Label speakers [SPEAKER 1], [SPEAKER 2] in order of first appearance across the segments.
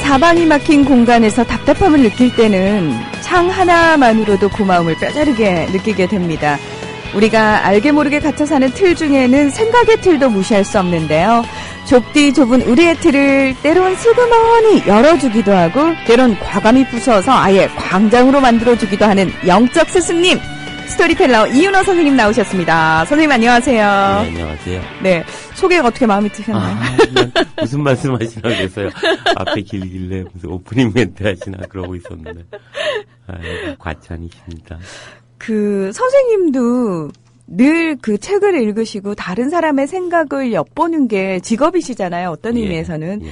[SPEAKER 1] 사방이 막힌 공간에서 답답함을 느낄 때는 창 하나만으로도 고마움을 뼈저리게 느끼게 됩니다. 우리가 알게 모르게 갇혀 사는 틀 중에는 생각의 틀도 무시할 수 없는데요. 좁디 좁은 우리의 틀을 때론 슬그머니 열어주기도 하고 때론 과감히 부숴서 아예 광장으로 만들어주기도 하는 영적 스승님, 스토리텔러 이윤호 선생님 나오셨습니다. 선생님 안녕하세요.
[SPEAKER 2] 네, 안녕하세요.
[SPEAKER 1] 네, 소개가 어떻게 마음에 드셨나요?
[SPEAKER 2] 무슨 말씀하시나 그랬어요. 앞에 길길래 무슨 오프닝 멘트 하시나 그러고 있었는데 과찬이십니다.
[SPEAKER 1] 선생님도 늘 그 책을 읽으시고 다른 사람의 생각을 엿보는 게 직업이시잖아요. 어떤 의미에서는.
[SPEAKER 2] 예.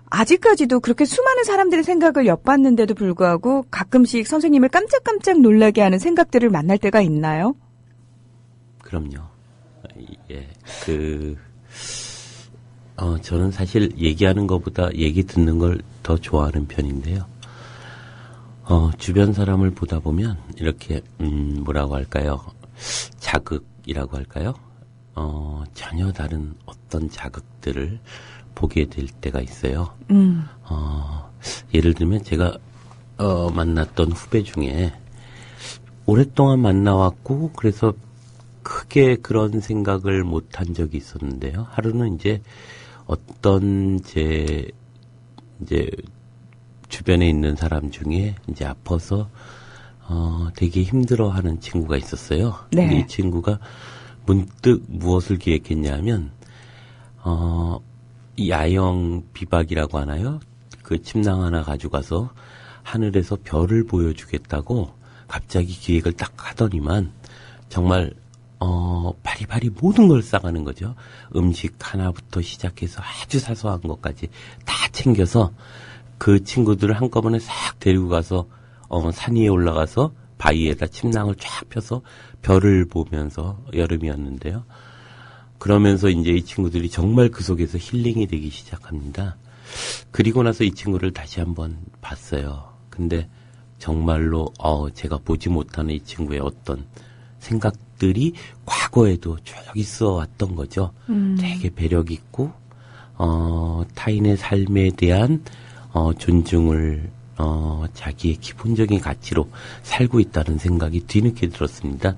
[SPEAKER 1] 아직까지도 그렇게 수많은 사람들의 생각을 엿봤는데도 불구하고 가끔씩 선생님을 깜짝깜짝 놀라게 하는 생각들을 만날 때가 있나요?
[SPEAKER 2] 그럼요. 예. 저는 사실 얘기하는 것보다 얘기 듣는 걸 더 좋아하는 편인데요. 주변 사람을 보다 보면 이렇게 뭐라고 할까요? 자극이라고 할까요? 전혀 다른 어떤 자극들을 보게 될 때가 있어요. 예를 들면 제가 만났던 후배 중에 오랫동안 만나왔고 그래서 크게 그런 생각을 못한 적이 있었는데요. 하루는 이제 어떤 이제 주변에 있는 사람 중에 이제 아파서 되게 힘들어하는 친구가 있었어요.
[SPEAKER 1] 네.
[SPEAKER 2] 근데 이 친구가 문득 무엇을 기획했냐면 이 야영 비박이라고 하나요? 그 침낭 하나 가져가서 하늘에서 별을 보여주겠다고 갑자기 기획을 딱 하더니만 정말 바리바리 모든 걸 싸가는 거죠. 음식 하나부터 시작해서 아주 사소한 것까지 다 챙겨서 그 친구들을 한꺼번에 싹 데리고 가서 산 위에 올라가서 바위에다 침낭을 쫙 펴서 별을 보면서 여름이었는데요. 그러면서 이제 이 친구들이 정말 그 속에서 힐링이 되기 시작합니다. 그리고 나서 이 친구를 다시 한번 봤어요. 근데 정말로 제가 보지 못하는 이 친구의 어떤 생각들이 과거에도 쭉 있어 왔던 거죠. 되게 배력 있고 타인의 삶에 대한 존중을 자기의 기본적인 가치로 살고 있다는 생각이 뒤늦게 들었습니다.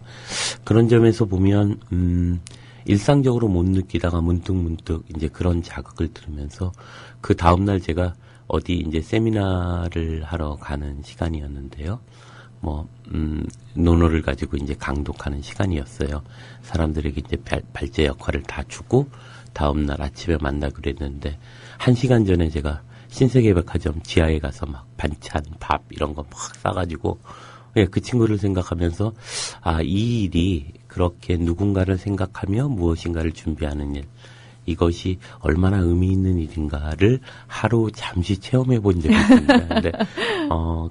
[SPEAKER 2] 그런 점에서 보면 일상적으로 못 느끼다가 문득 이제 그런 자극을 들으면서 그 다음날 제가 어디 이제 세미나를 하러 가는 시간이었는데요. 논어를 가지고 이제 강독하는 시간이었어요. 사람들에게 이제 발제 역할을 다 주고 다음날 아침에 만나기로 했는데 1시간 전에 제가 신세계백화점 지하에 가서 막 반찬, 밥 이런 거 막 싸가지고 그 친구를 생각하면서 이 일이 그렇게 누군가를 생각하며 무엇인가를 준비하는 일, 이것이 얼마나 의미 있는 일인가를 하루 잠시 체험해 본 적이 있습니다. 근데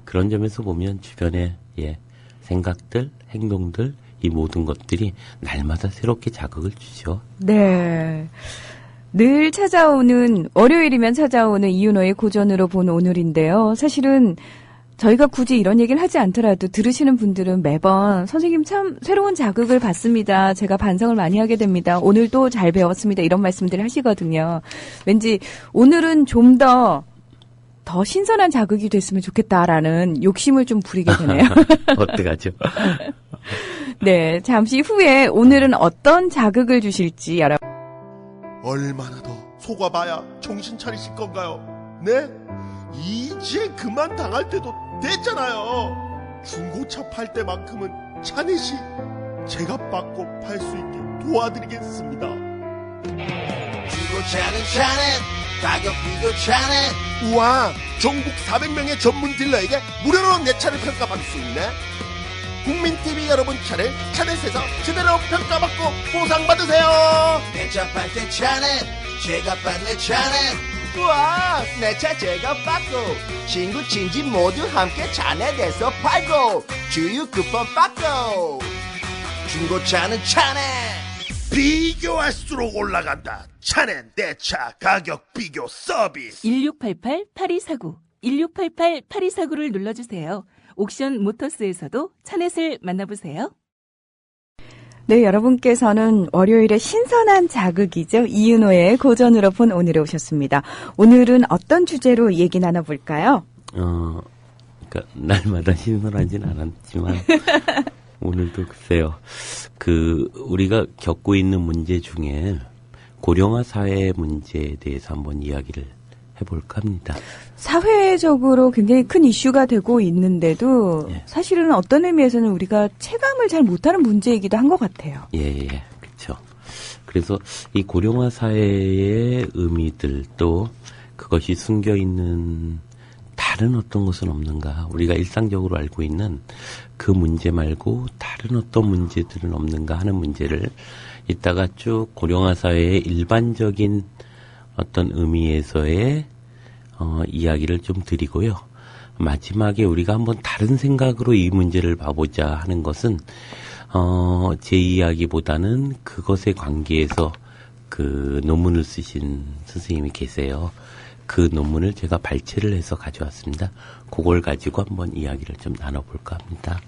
[SPEAKER 2] 그런 점에서 보면 주변의 생각들, 행동들, 이 모든 것들이 날마다 새롭게 자극을 주죠.
[SPEAKER 1] 네. 늘 찾아오는, 월요일이면 찾아오는 이윤호의 고전으로 본 오늘인데요. 사실은 저희가 굳이 이런 얘기를 하지 않더라도 들으시는 분들은 매번 선생님 참 새로운 자극을 받습니다. 제가 반성을 많이 하게 됩니다. 오늘도 잘 배웠습니다. 이런 말씀들을 하시거든요. 왠지 오늘은 좀 더 신선한 자극이 됐으면 좋겠다라는 욕심을 좀 부리게 되네요.
[SPEAKER 2] 어떡하죠?
[SPEAKER 1] 네, 잠시 후에 오늘은 어떤 자극을 주실지 여러분.
[SPEAKER 3] 얼마나 더 속아봐야 정신 차리실 건가요? 네? 이제 그만 당할 때도 됐잖아요. 중고차 팔 때만큼은 차넷이 제가 받고 팔 수 있게 도와드리겠습니다.
[SPEAKER 4] 중고차는 차넷, 가격 비교 차넷.
[SPEAKER 3] 우와, 전국 400명의 전문 딜러에게 무료로 내 차를 평가받을 수 있네. 국민TV 여러분 차를 차넷에서 제대로 평가받고 보상받으세요.
[SPEAKER 4] 내 차 팔 때 차넷, 제가 받네 차넷.
[SPEAKER 5] 우와, 내 차 제가 받고 친구 친지 모두 함께 차넷에서 팔고 주유 쿠폰 받고.
[SPEAKER 4] 중고차는 차넷.
[SPEAKER 3] 비교할수록 올라간다. 차넷 내 차 가격 비교 서비스.
[SPEAKER 6] 1688-8249 1688-8249를 눌러주세요. 옥션 모터스에서도 차넷을 만나보세요.
[SPEAKER 1] 네, 여러분께서는 월요일에 신선한 자극이죠. 이윤호의 고전으로 본 오늘에 오셨습니다. 오늘은 어떤 주제로 얘기 나눠볼까요?
[SPEAKER 2] 그러니까 날마다 신선하진 않았지만 오늘도 글쎄요. 우리가 겪고 있는 문제 중에 고령화 사회 문제에 대해서 한번 이야기를 해볼까 합니다.
[SPEAKER 1] 사회적으로 굉장히 큰 이슈가 되고 있는데도
[SPEAKER 2] 예.
[SPEAKER 1] 사실은 어떤 의미에서는 우리가 체감을 잘 못하는 문제이기도 한 것 같아요.
[SPEAKER 2] 예, 그렇죠. 그래서 이 고령화 사회의 의미들 또 그것이 숨겨 있는 다른 어떤 것은 없는가? 우리가 일상적으로 알고 있는 그 문제 말고 다른 어떤 문제들은 없는가 하는 문제를 이따가 쭉 고령화 사회의 일반적인 어떤 의미에서의 이야기를 좀 드리고요. 마지막에 우리가 한번 다른 생각으로 이 문제를 봐보자 하는 것은 제 이야기보다는 그것에 관계해서 그 논문을 쓰신 선생님이 계세요. 그 논문을 제가 발췌를 해서 가져왔습니다. 그걸 가지고 한번 이야기를 좀 나눠볼까 합니다.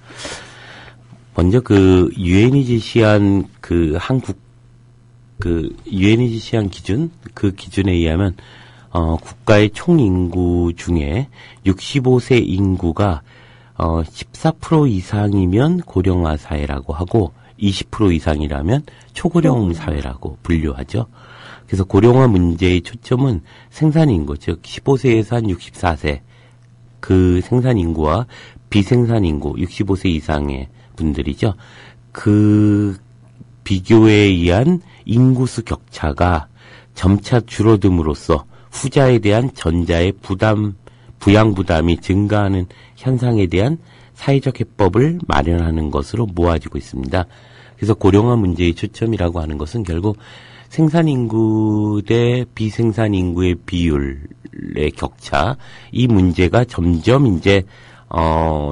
[SPEAKER 2] 먼저 유엔이 제시한 유엔이 제시한 기준, 그 기준에 의하면 국가의 총 인구 중에 65세 인구가 14% 이상이면 고령화 사회라고 하고 20% 이상이라면 초고령 사회라고 분류하죠. 그래서 고령화 문제의 초점은 생산인구, 즉 15세에서 한 64세 그 생산인구와 비생산인구 65세 이상의 분들이죠. 그 비교에 의한 인구수 격차가 점차 줄어듦으로써 후자에 대한 전자의 부양 부담이 증가하는 현상에 대한 사회적 해법을 마련하는 것으로 모아지고 있습니다. 그래서 고령화 문제의 초점이라고 하는 것은 결국 생산인구 대 비생산인구의 비율의 격차, 이 문제가 점점 이제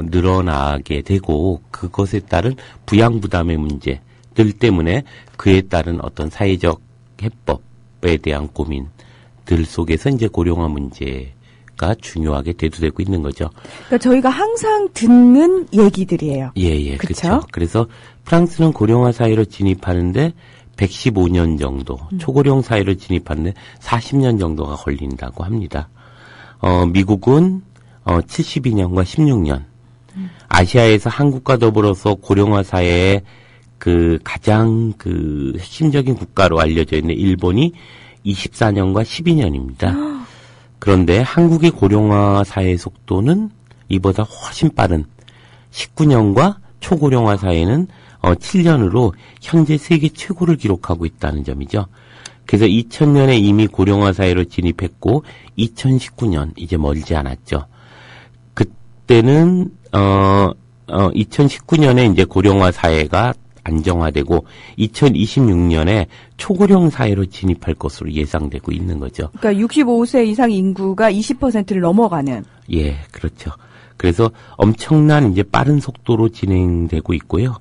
[SPEAKER 2] 늘어나게 되고 그것에 따른 부양 부담의 문제들 때문에 그에 따른 어떤 사회적 해법에 대한 고민들 속에서 이제 고령화 문제가 중요하게 대두되고 있는 거죠.
[SPEAKER 1] 그러니까 저희가 항상 듣는 얘기들이에요.
[SPEAKER 2] 예,
[SPEAKER 1] 그쵸?
[SPEAKER 2] 그렇죠. 그래서 프랑스는 고령화 사회로 진입하는데 115년 정도, 초고령 사회로 진입하는데 40년 정도가 걸린다고 합니다. 미국은 72년과 16년. 아시아에서 한국과 더불어서 고령화 사회의 가장 핵심적인 국가로 알려져 있는 일본이 24년과 12년입니다. 그런데 한국의 고령화 사회 속도는 이보다 훨씬 빠른 19년과 초고령화 사회는 7년으로 현재 세계 최고를 기록하고 있다는 점이죠. 그래서 2000년에 이미 고령화 사회로 진입했고 2019년 이제 멀지 않았죠. 그때는 2019년에 이제 고령화 사회가 안정화되고 2026년에 초고령 사회로 진입할 것으로 예상되고 있는 거죠.
[SPEAKER 1] 그러니까 65세 이상 인구가 20%를 넘어가는.
[SPEAKER 2] 예, 그렇죠. 그래서 엄청난 이제 빠른 속도로 진행되고 있고요.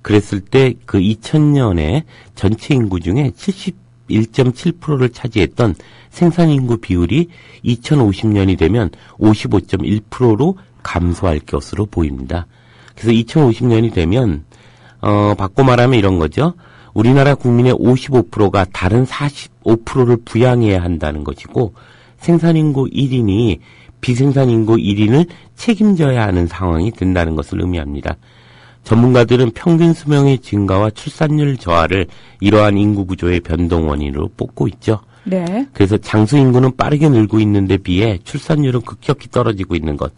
[SPEAKER 2] 그랬을 때 2000년에 전체 인구 중에 71.7%를 차지했던 생산인구 비율이 2050년이 되면 55.1%로 감소할 것으로 보입니다. 그래서 2050년이 되면 바꿔 말하면 이런 거죠. 우리나라 국민의 55%가 다른 45%를 부양해야 한다는 것이고 생산인구 1인이 비생산인구 1인을 책임져야 하는 상황이 된다는 것을 의미합니다. 전문가들은 평균 수명의 증가와 출산율 저하를 이러한 인구 구조의 변동 원인으로 뽑고 있죠.
[SPEAKER 1] 네.
[SPEAKER 2] 그래서 장수 인구는 빠르게 늘고 있는데 비해 출산율은 급격히 떨어지고 있는 것.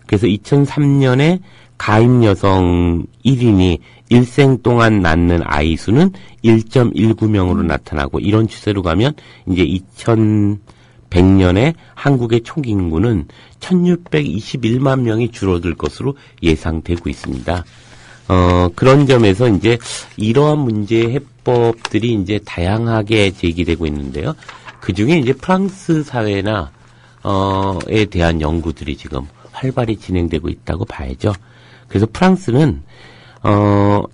[SPEAKER 2] 그래서 2003년에 가임 여성 1인이 일생 동안 낳는 아이 수는 1.19명으로 나타나고 이런 추세로 가면 이제 2100년에 한국의 총 인구는 1621만 명이 줄어들 것으로 예상되고 있습니다. 그런 점에서 이제 이러한 문제의 해법들이 이제 다양하게 제기되고 있는데요. 그 중에 이제 프랑스 사회나, 에 대한 연구들이 지금 활발히 진행되고 있다고 봐야죠. 그래서 프랑스는,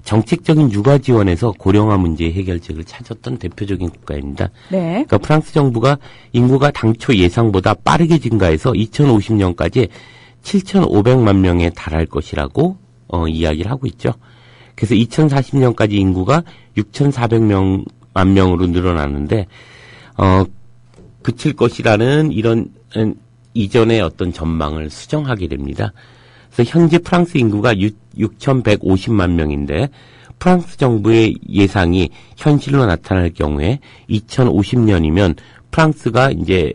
[SPEAKER 2] 정책적인 육아 지원에서 고령화 문제의 해결책을 찾았던 대표적인 국가입니다.
[SPEAKER 1] 네.
[SPEAKER 2] 그러니까 프랑스 정부가 인구가 당초 예상보다 빠르게 증가해서 2050년까지 7,500만 명에 달할 것이라고 이야기를 하고 있죠. 그래서 2040년까지 인구가 6,400만 명으로 늘어나는데 그칠 것이라는 이런 이전의 어떤 전망을 수정하게 됩니다. 그래서 현재 프랑스 인구가 6,150만 명인데 프랑스 정부의 예상이 현실로 나타날 경우에 2050년이면 프랑스가 이제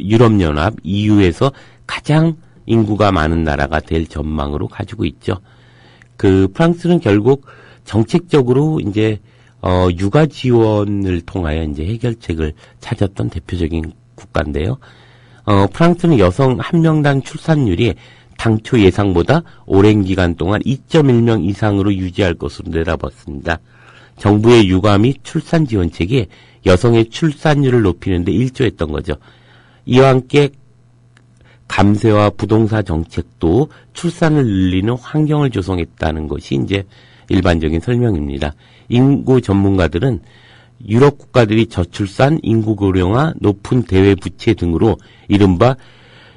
[SPEAKER 2] 유럽연합 EU에서 가장 인구가 많은 나라가 될 전망으로 가지고 있죠. 그 프랑스는 결국 정책적으로 이제 육아 지원을 통하여 이제 해결책을 찾았던 대표적인 국가인데요. 프랑스는 여성 한 명당 출산율이 당초 예상보다 오랜 기간 동안 2.1명 이상으로 유지할 것으로 내다봤습니다. 정부의 육아 및 출산 지원책이 여성의 출산율을 높이는 데 일조했던 거죠. 이와 함께 감세와 부동산 정책도 출산을 늘리는 환경을 조성했다는 것이 이제 일반적인 설명입니다. 인구 전문가들은 유럽 국가들이 저출산, 인구 고령화, 높은 대외 부채 등으로 이른바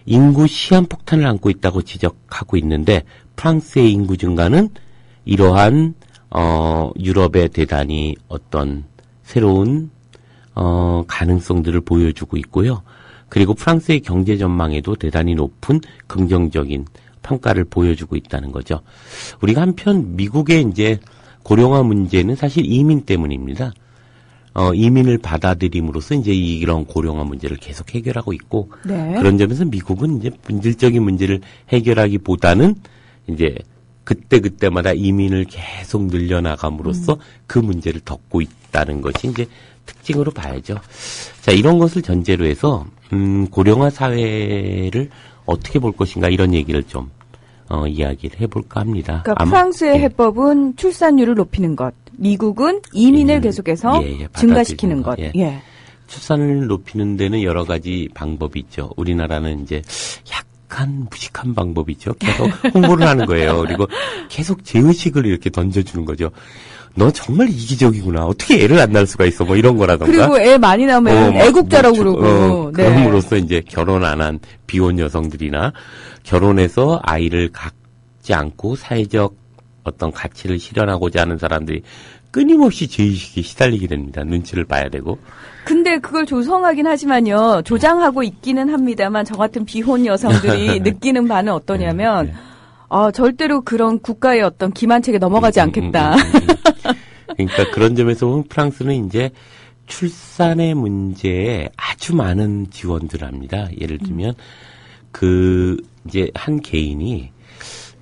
[SPEAKER 2] 인구 시한폭탄을 안고 있다고 지적하고 있는데 프랑스의 인구 증가는 이러한 유럽의 대단히 어떤 새로운 가능성들을 보여주고 있고요. 그리고 프랑스의 경제 전망에도 대단히 높은 긍정적인 평가를 보여주고 있다는 거죠. 우리가 한편 미국의 이제 고령화 문제는 사실 이민 때문입니다. 이민을 받아들임으로써 이제 이런 고령화 문제를 계속 해결하고 있고,
[SPEAKER 1] 네.
[SPEAKER 2] 그런 점에서 미국은 이제 본질적인 문제를 해결하기보다는 이제 그때마다 이민을 계속 늘려나감으로써 그 문제를 덮고 있다는 것이 이제 특징으로 봐야죠. 자, 이런 것을 전제로 해서 고령화 사회를 어떻게 볼 것인가 이런 얘기를 좀 이야기를 해볼까 합니다.
[SPEAKER 1] 그러니까 프랑스의 해법은 출산율을 높이는 것, 미국은 이민을 계속해서 증가시키는 것. 예.
[SPEAKER 2] 출산을 높이는 데는 여러 가지 방법이 있죠. 우리나라는 이제 약간 무식한 방법이죠. 계속 홍보를 하는 거예요. 그리고 계속 제의식을 이렇게 던져주는 거죠. 너 정말 이기적이구나. 어떻게 애를 안 낳을 수가 있어. 뭐 이런 거라던가.
[SPEAKER 1] 그리고 애 많이 나오면 애국자라고 그러고. 네.
[SPEAKER 2] 그럼으로써 이제 결혼 안 한 비혼 여성들이나 결혼해서 아이를 갖지 않고 사회적 어떤 가치를 실현하고자 하는 사람들이 끊임없이 제의식에 시달리게 됩니다. 눈치를 봐야 되고.
[SPEAKER 1] 근데 그걸 조성하긴 하지만요. 조장하고 있기는 합니다만 저 같은 비혼 여성들이 느끼는 바는 어떠냐면 절대로 그런 국가의 어떤 기만책에 넘어가지 않겠다.
[SPEAKER 2] 그러니까 그런 점에서 보면 프랑스는 이제 출산의 문제에 아주 많은 지원들을 합니다. 예를 들면 이제 한 개인이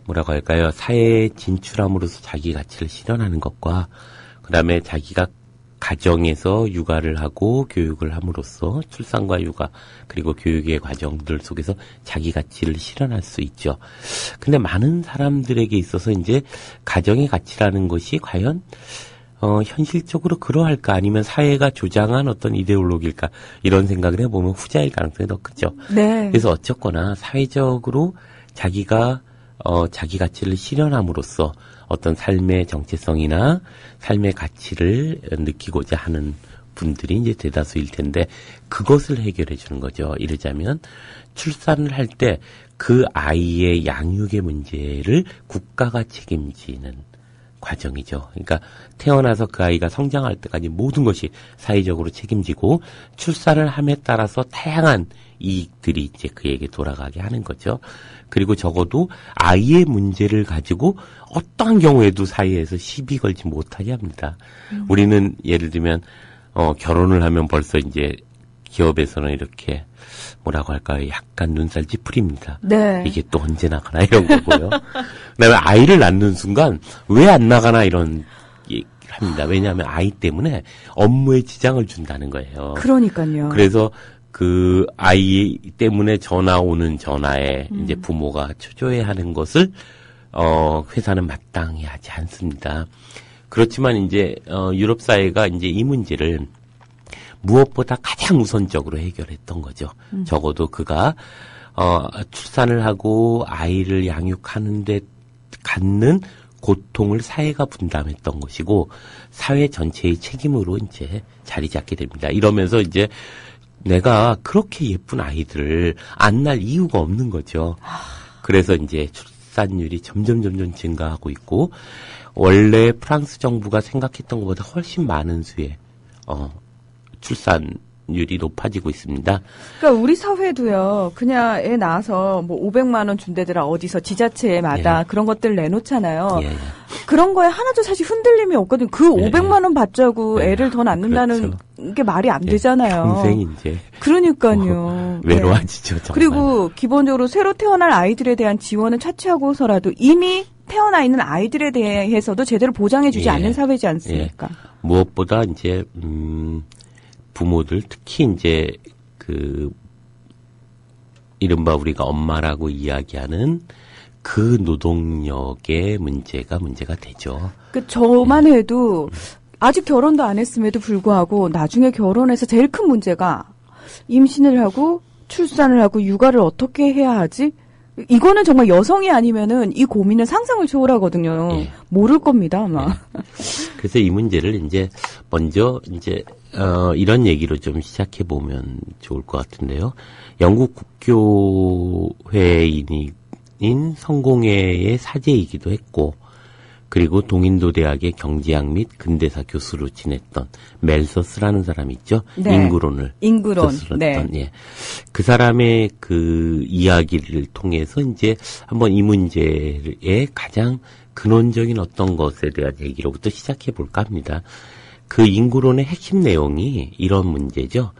[SPEAKER 2] 뭐라고 할까요? 사회에 진출함으로써 자기 가치를 실현하는 것과 그다음에 자기가 가정에서 육아를 하고 교육을 함으로써 출산과 육아 그리고 교육의 과정들 속에서 자기 가치를 실현할 수 있죠. 근데 많은 사람들에게 있어서 이제 가정의 가치라는 것이 과연 현실적으로 그러할까 아니면 사회가 조장한 어떤 이데올로기일까 이런 생각을 해보면 후자일 가능성이 더 크죠.
[SPEAKER 1] 네.
[SPEAKER 2] 그래서 어쨌거나 사회적으로 자기가 자기 가치를 실현함으로써 어떤 삶의 정체성이나 삶의 가치를 느끼고자 하는 분들이 이제 대다수일 텐데 그것을 해결해 주는 거죠. 이러자면 출산을 할 때 그 아이의 양육의 문제를 국가가 책임지는 과정이죠. 그러니까 태어나서 그 아이가 성장할 때까지 모든 것이 사회적으로 책임지고 출산을 함에 따라서 다양한 이익들이 이제 그에게 돌아가게 하는 거죠. 그리고 적어도 아이의 문제를 가지고 어떠한 경우에도 사회에서 시비 걸지 못하게 합니다. 우리는 예를 들면 결혼을 하면 벌써 이제 기업에서는 이렇게 뭐라고 할까요? 약간 눈살 찌푸립니다.
[SPEAKER 1] 네.
[SPEAKER 2] 이게 또 언제 나가나 이런 거고요. 그다음에 아이를 낳는 순간 왜 안 나가나 이런 얘기를 합니다. 왜냐하면 아이 때문에 업무에 지장을 준다는 거예요.
[SPEAKER 1] 그러니까요.
[SPEAKER 2] 그래서 그 아이 때문에 전화 오는 전화에 이제 부모가 초조해하는 것을 회사는 마땅히 하지 않습니다. 그렇지만 이제 유럽 사회가 이제 이 문제를 무엇보다 가장 우선적으로 해결했던 거죠. 적어도 그가 출산을 하고 아이를 양육하는 데 갖는 고통을 사회가 분담했던 것이고 사회 전체의 책임으로 이제 자리 잡게 됩니다. 이러면서 이제 내가 그렇게 예쁜 아이들을 안 낳을 이유가 없는 거죠. 그래서 이제 출산율이 점점 증가하고 있고 원래 프랑스 정부가 생각했던 것보다 훨씬 많은 수의 출산율이 높아지고 있습니다.
[SPEAKER 1] 그러니까 우리 사회도요. 그냥 애 낳아서 뭐 500만 원 준대더라 어디서 지자체마다
[SPEAKER 2] 예.
[SPEAKER 1] 그런 것들 내놓잖아요.
[SPEAKER 2] 예, 예.
[SPEAKER 1] 그런 거에 하나도 사실 흔들림이 없거든요. 그
[SPEAKER 2] 예,
[SPEAKER 1] 500만 원 받자고
[SPEAKER 2] 예.
[SPEAKER 1] 애를 더 낳는다는
[SPEAKER 2] 그렇죠.
[SPEAKER 1] 게 말이 안 되잖아요.
[SPEAKER 2] 평생 이제
[SPEAKER 1] 그러니까요.
[SPEAKER 2] 외로워지죠.
[SPEAKER 1] 네.
[SPEAKER 2] 정말.
[SPEAKER 1] 그리고 기본적으로 새로 태어날 아이들에 대한 지원은 차치하고서라도 이미 태어나 있는 아이들에 대해서도 제대로 보장해주지
[SPEAKER 2] 예.
[SPEAKER 1] 않는 사회지 않습니까?
[SPEAKER 2] 무엇보다 이제 부모들 특히 이제 이른바 우리가 엄마라고 이야기하는 그 노동력의 문제가 되죠.
[SPEAKER 1] 저만 해도 아직 결혼도 안 했음에도 불구하고 나중에 결혼해서 제일 큰 문제가 임신을 하고 출산을 하고 육아를 어떻게 해야 하지? 이거는 정말 여성이 아니면은 이 고민은 상상을 초월하거든요.
[SPEAKER 2] 예.
[SPEAKER 1] 모를 겁니다, 아마.
[SPEAKER 2] 예. 그래서 이 문제를 이제 먼저 이제 이런 얘기로 좀 시작해 보면 좋을 것 같은데요. 영국 국교회인인 성공회의 사제이기도 했고, 그리고 동인도 대학의 경제학 및 근대사 교수로 지냈던 멜서스라는 사람이 있죠.
[SPEAKER 1] 네.
[SPEAKER 2] 인구론.
[SPEAKER 1] 네.
[SPEAKER 2] 예. 그 사람의 그 이야기를 통해서 이제 한번 이 문제의 가장 근원적인 어떤 것에 대한 얘기로부터 시작해 볼까 합니다. 그 인구론의 핵심 내용이 이런 문제죠.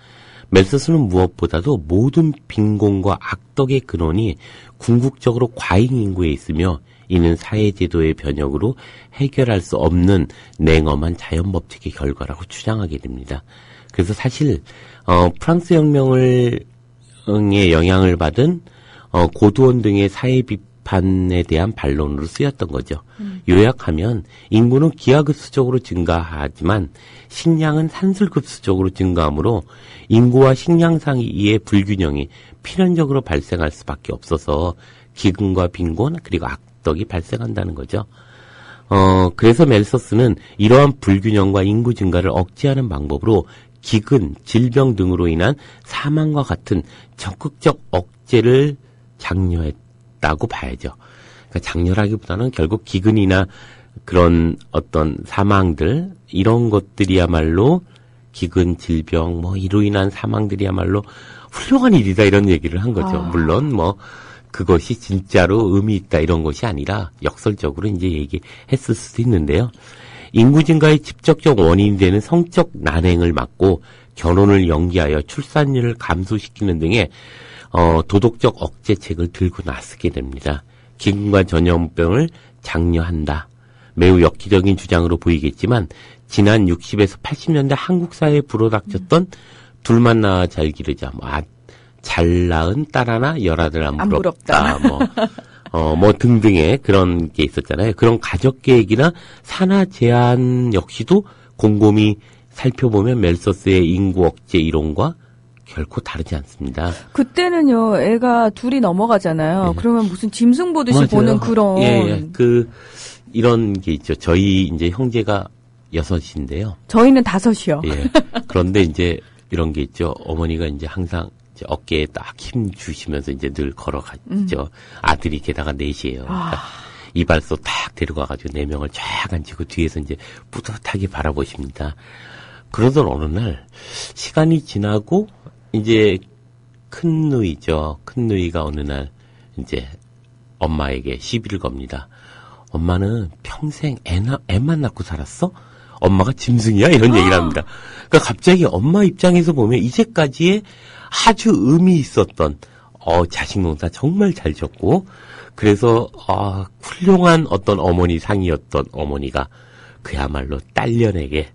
[SPEAKER 2] 멜서스는 무엇보다도 모든 빈곤과 악덕의 근원이 궁극적으로 과잉 인구에 있으며 이는 사회제도의 변혁으로 해결할 수 없는 냉엄한 자연법칙의 결과라고 주장하게 됩니다. 그래서 사실 프랑스 혁명의 영향을 받은 고두원 등의 사회 비판에 대한 반론으로 쓰였던 거죠. 요약하면 인구는 기하급수적으로 증가하지만 식량은 산술급수적으로 증가하므로 인구와 식량 사이의 불균형이 필연적으로 발생할 수밖에 없어서 기근과 빈곤 그리고 악덕이 발생한다는 거죠. 그래서 멜서스는 이러한 불균형과 인구 증가를 억제하는 방법으로 기근, 질병 등으로 인한 사망과 같은 적극적 억제를 장려했다고 봐야죠. 그러니까 장려라기보다는 결국 기근이나 그런 어떤 사망들, 이런 것들이야말로 기근, 질병, 이로 인한 사망들이야말로 훌륭한 일이다 이런 얘기를 한 거죠. 물론 그것이 진짜로 의미 있다 이런 것이 아니라 역설적으로 이제 얘기했을 수도 있는데요. 인구 증가의 직접적 원인이 되는 성적 난행을 막고 결혼을 연기하여 출산율을 감소시키는 등의 도덕적 억제책을 들고 나서게 됩니다. 기근과 전염병을 장려한다. 매우 엽기적인 주장으로 보이겠지만 지난 60에서 80년대 한국 사회에 불어닥쳤던 둘만 낳아 잘 기르자, 잘 낳은 딸 하나 열아들 안 부럽다. 등등의 그런 게 있었잖아요. 그런 가족 계획이나 산하 제한 역시도 곰곰이 살펴보면 멜서스의 인구 억제 이론과 결코 다르지 않습니다.
[SPEAKER 1] 그때는요, 애가 둘이 넘어가잖아요. 그러면 무슨 짐승 보듯이
[SPEAKER 2] 맞아요.
[SPEAKER 1] 보는 그런.
[SPEAKER 2] 이런 게 있죠. 저희 이제 형제가 6인데요.
[SPEAKER 1] 저희는 5이요.
[SPEAKER 2] 예. 그런데 이제 이런 게 있죠. 어머니가 이제 항상 어깨에 딱 힘 주시면서 이제 늘 걸어가죠. 아들이 게다가 4이에요. 그러니까 이발소 딱 데려가가지고 4명을 쫙 앉히고 뒤에서 이제 뿌듯하게 바라보십니다. 그러던 어느 날 시간이 지나고 이제 큰 누이죠. 큰 누이가 어느 날 이제 엄마에게 시비를 겁니다. 엄마는 평생 애만 낳고 살았어? 엄마가 짐승이야? 이런 얘기를 합니다. 그러니까 갑자기 엄마 입장에서 보면 이제까지의 아주 의미 있었던 자식 농사 정말 잘 졌고 그래서 훌륭한 어떤 어머니 상이었던 어머니가 그야말로 딸년에게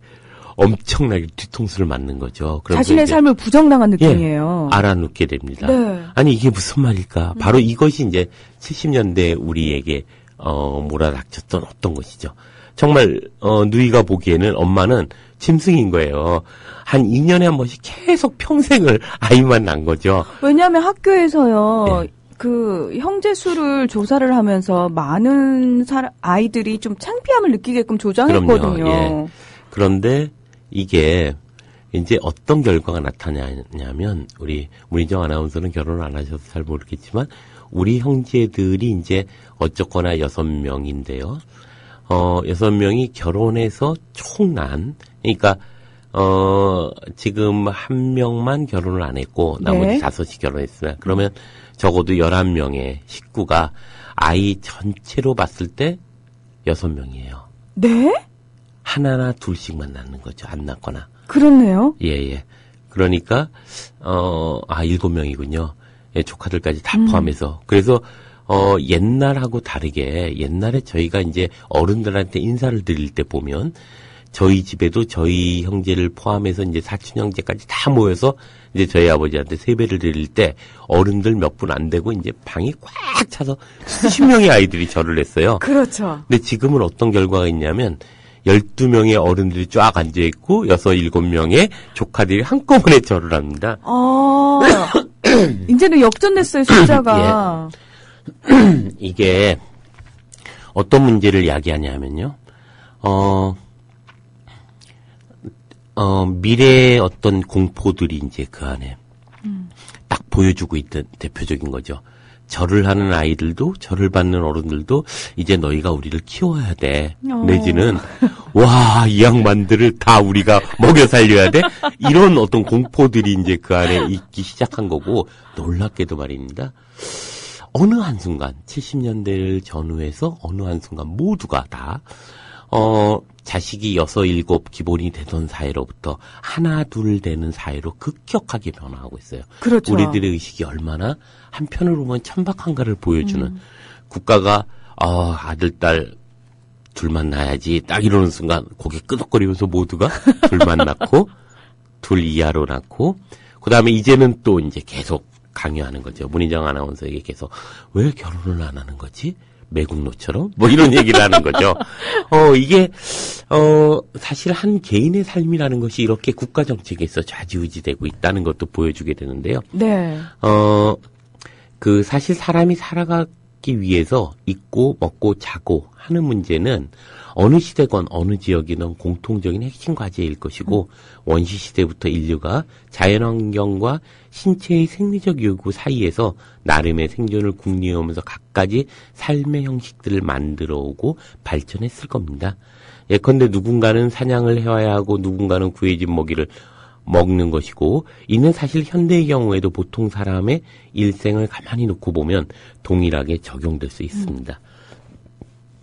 [SPEAKER 2] 엄청나게 뒤통수를 맞는 거죠.
[SPEAKER 1] 자신의 삶을 부정당한 느낌이에요.
[SPEAKER 2] 알아놓게 됩니다.
[SPEAKER 1] 네.
[SPEAKER 2] 아니 이게 무슨 말일까? 바로 이것이 이제 70년대 우리에게 몰아닥쳤던 어떤 것이죠. 정말 누이가 보기에는 엄마는 짐승인 거예요. 한 2년에 한 번씩 계속 평생을 아이만 낳은 거죠.
[SPEAKER 1] 왜냐하면 학교에서요.
[SPEAKER 2] 예.
[SPEAKER 1] 그 형제 수를 조사를 하면서 많은 아이들이 좀 창피함을 느끼게끔 조장했거든요.
[SPEAKER 2] 그럼요. 예. 그런데 이게 이제 어떤 결과가 나타나냐면 우리 문희정 아나운서는 결혼을 안 하셔서 잘 모르겠지만 우리 형제들이 이제 어쨌거나 6명인데요. 6명이 결혼해서 총난, 그러니까, 지금 1명만 결혼을 안 했고, 나머지
[SPEAKER 1] 네.
[SPEAKER 2] 5이 결혼했으면, 그러면 적어도 11명의 식구가 아이 전체로 봤을 때 6명이에요.
[SPEAKER 1] 네?
[SPEAKER 2] 하나나 둘씩만 낳는 거죠. 안 낳거나.
[SPEAKER 1] 그렇네요.
[SPEAKER 2] 예. 그러니까, 7명이군요. 예, 조카들까지 다 포함해서. 그래서, 옛날하고 다르게, 옛날에 저희가 이제 어른들한테 인사를 드릴 때 보면, 저희 집에도 저희 형제를 포함해서 이제 사촌 형제까지 다 모여서 이제 저희 아버지한테 세배를 드릴 때 어른들 몇 분 안 되고 이제 방이 꽉 차서 수십 명의 아이들이 절을 했어요.
[SPEAKER 1] 그렇죠.
[SPEAKER 2] 근데 지금은 어떤 결과가 있냐면 12명의 어른들이 쫙 앉아있고 6, 7명의 조카들이 한꺼번에 절을 합니다.
[SPEAKER 1] 이제는 역전됐어요, 숫자가.
[SPEAKER 2] 이게 어떤 문제를 야기하냐면요. 미래의 어떤 공포들이 이제 그 안에 딱 보여주고 있던 대표적인 거죠. 절을 하는 아이들도 절을 받는 어른들도 이제 너희가 우리를 키워야 돼. 내지는 와, 이 양반들을 다 우리가 먹여 살려야 돼. 이런 어떤 공포들이 이제 그 안에 있기 시작한 거고 놀랍게도 말입니다. 어느 한순간 70년대를 전후해서 어느 한순간 모두가 다 자식이 6, 7 기본이 되던 사회로부터 하나, 둘 되는 사회로 급격하게 변화하고 있어요.
[SPEAKER 1] 그렇죠.
[SPEAKER 2] 우리들의 의식이 얼마나 한편으로 보면 천박한가를 보여주는 국가가 아들, 딸 둘만 낳아야지 딱 이러는 순간 고개 끄덕거리면서 모두가 둘만 낳고 둘 이하로 낳고 그다음에 이제는 또 이제 계속 강요하는 거죠. 문희정 아나운서에게 계속 왜 결혼을 안 하는 거지? 매국노처럼? 뭐 이런 얘기를 하는 거죠. 이게, 사실 한 개인의 삶이라는 것이 이렇게 국가 정책에서 좌지우지되고 있다는 것도 보여주게 되는데요.
[SPEAKER 1] 네.
[SPEAKER 2] 사실 사람이 살아가기 위해서 입고, 먹고, 자고 하는 문제는 어느 시대건 어느 지역이든 공통적인 핵심 과제일 것이고, 원시 시대부터 인류가 자연환경과 신체의 생리적 요구 사이에서 나름의 생존을 궁리하면서 갖가지 삶의 형식들을 만들어 오고 발전했을 겁니다. 예컨대 누군가는 사냥을 해와야 하고 누군가는 구해진 먹이를 먹는 것이고 이는 사실 현대의 경우에도 보통 사람의 일생을 가만히 놓고 보면 동일하게 적용될 수 있습니다.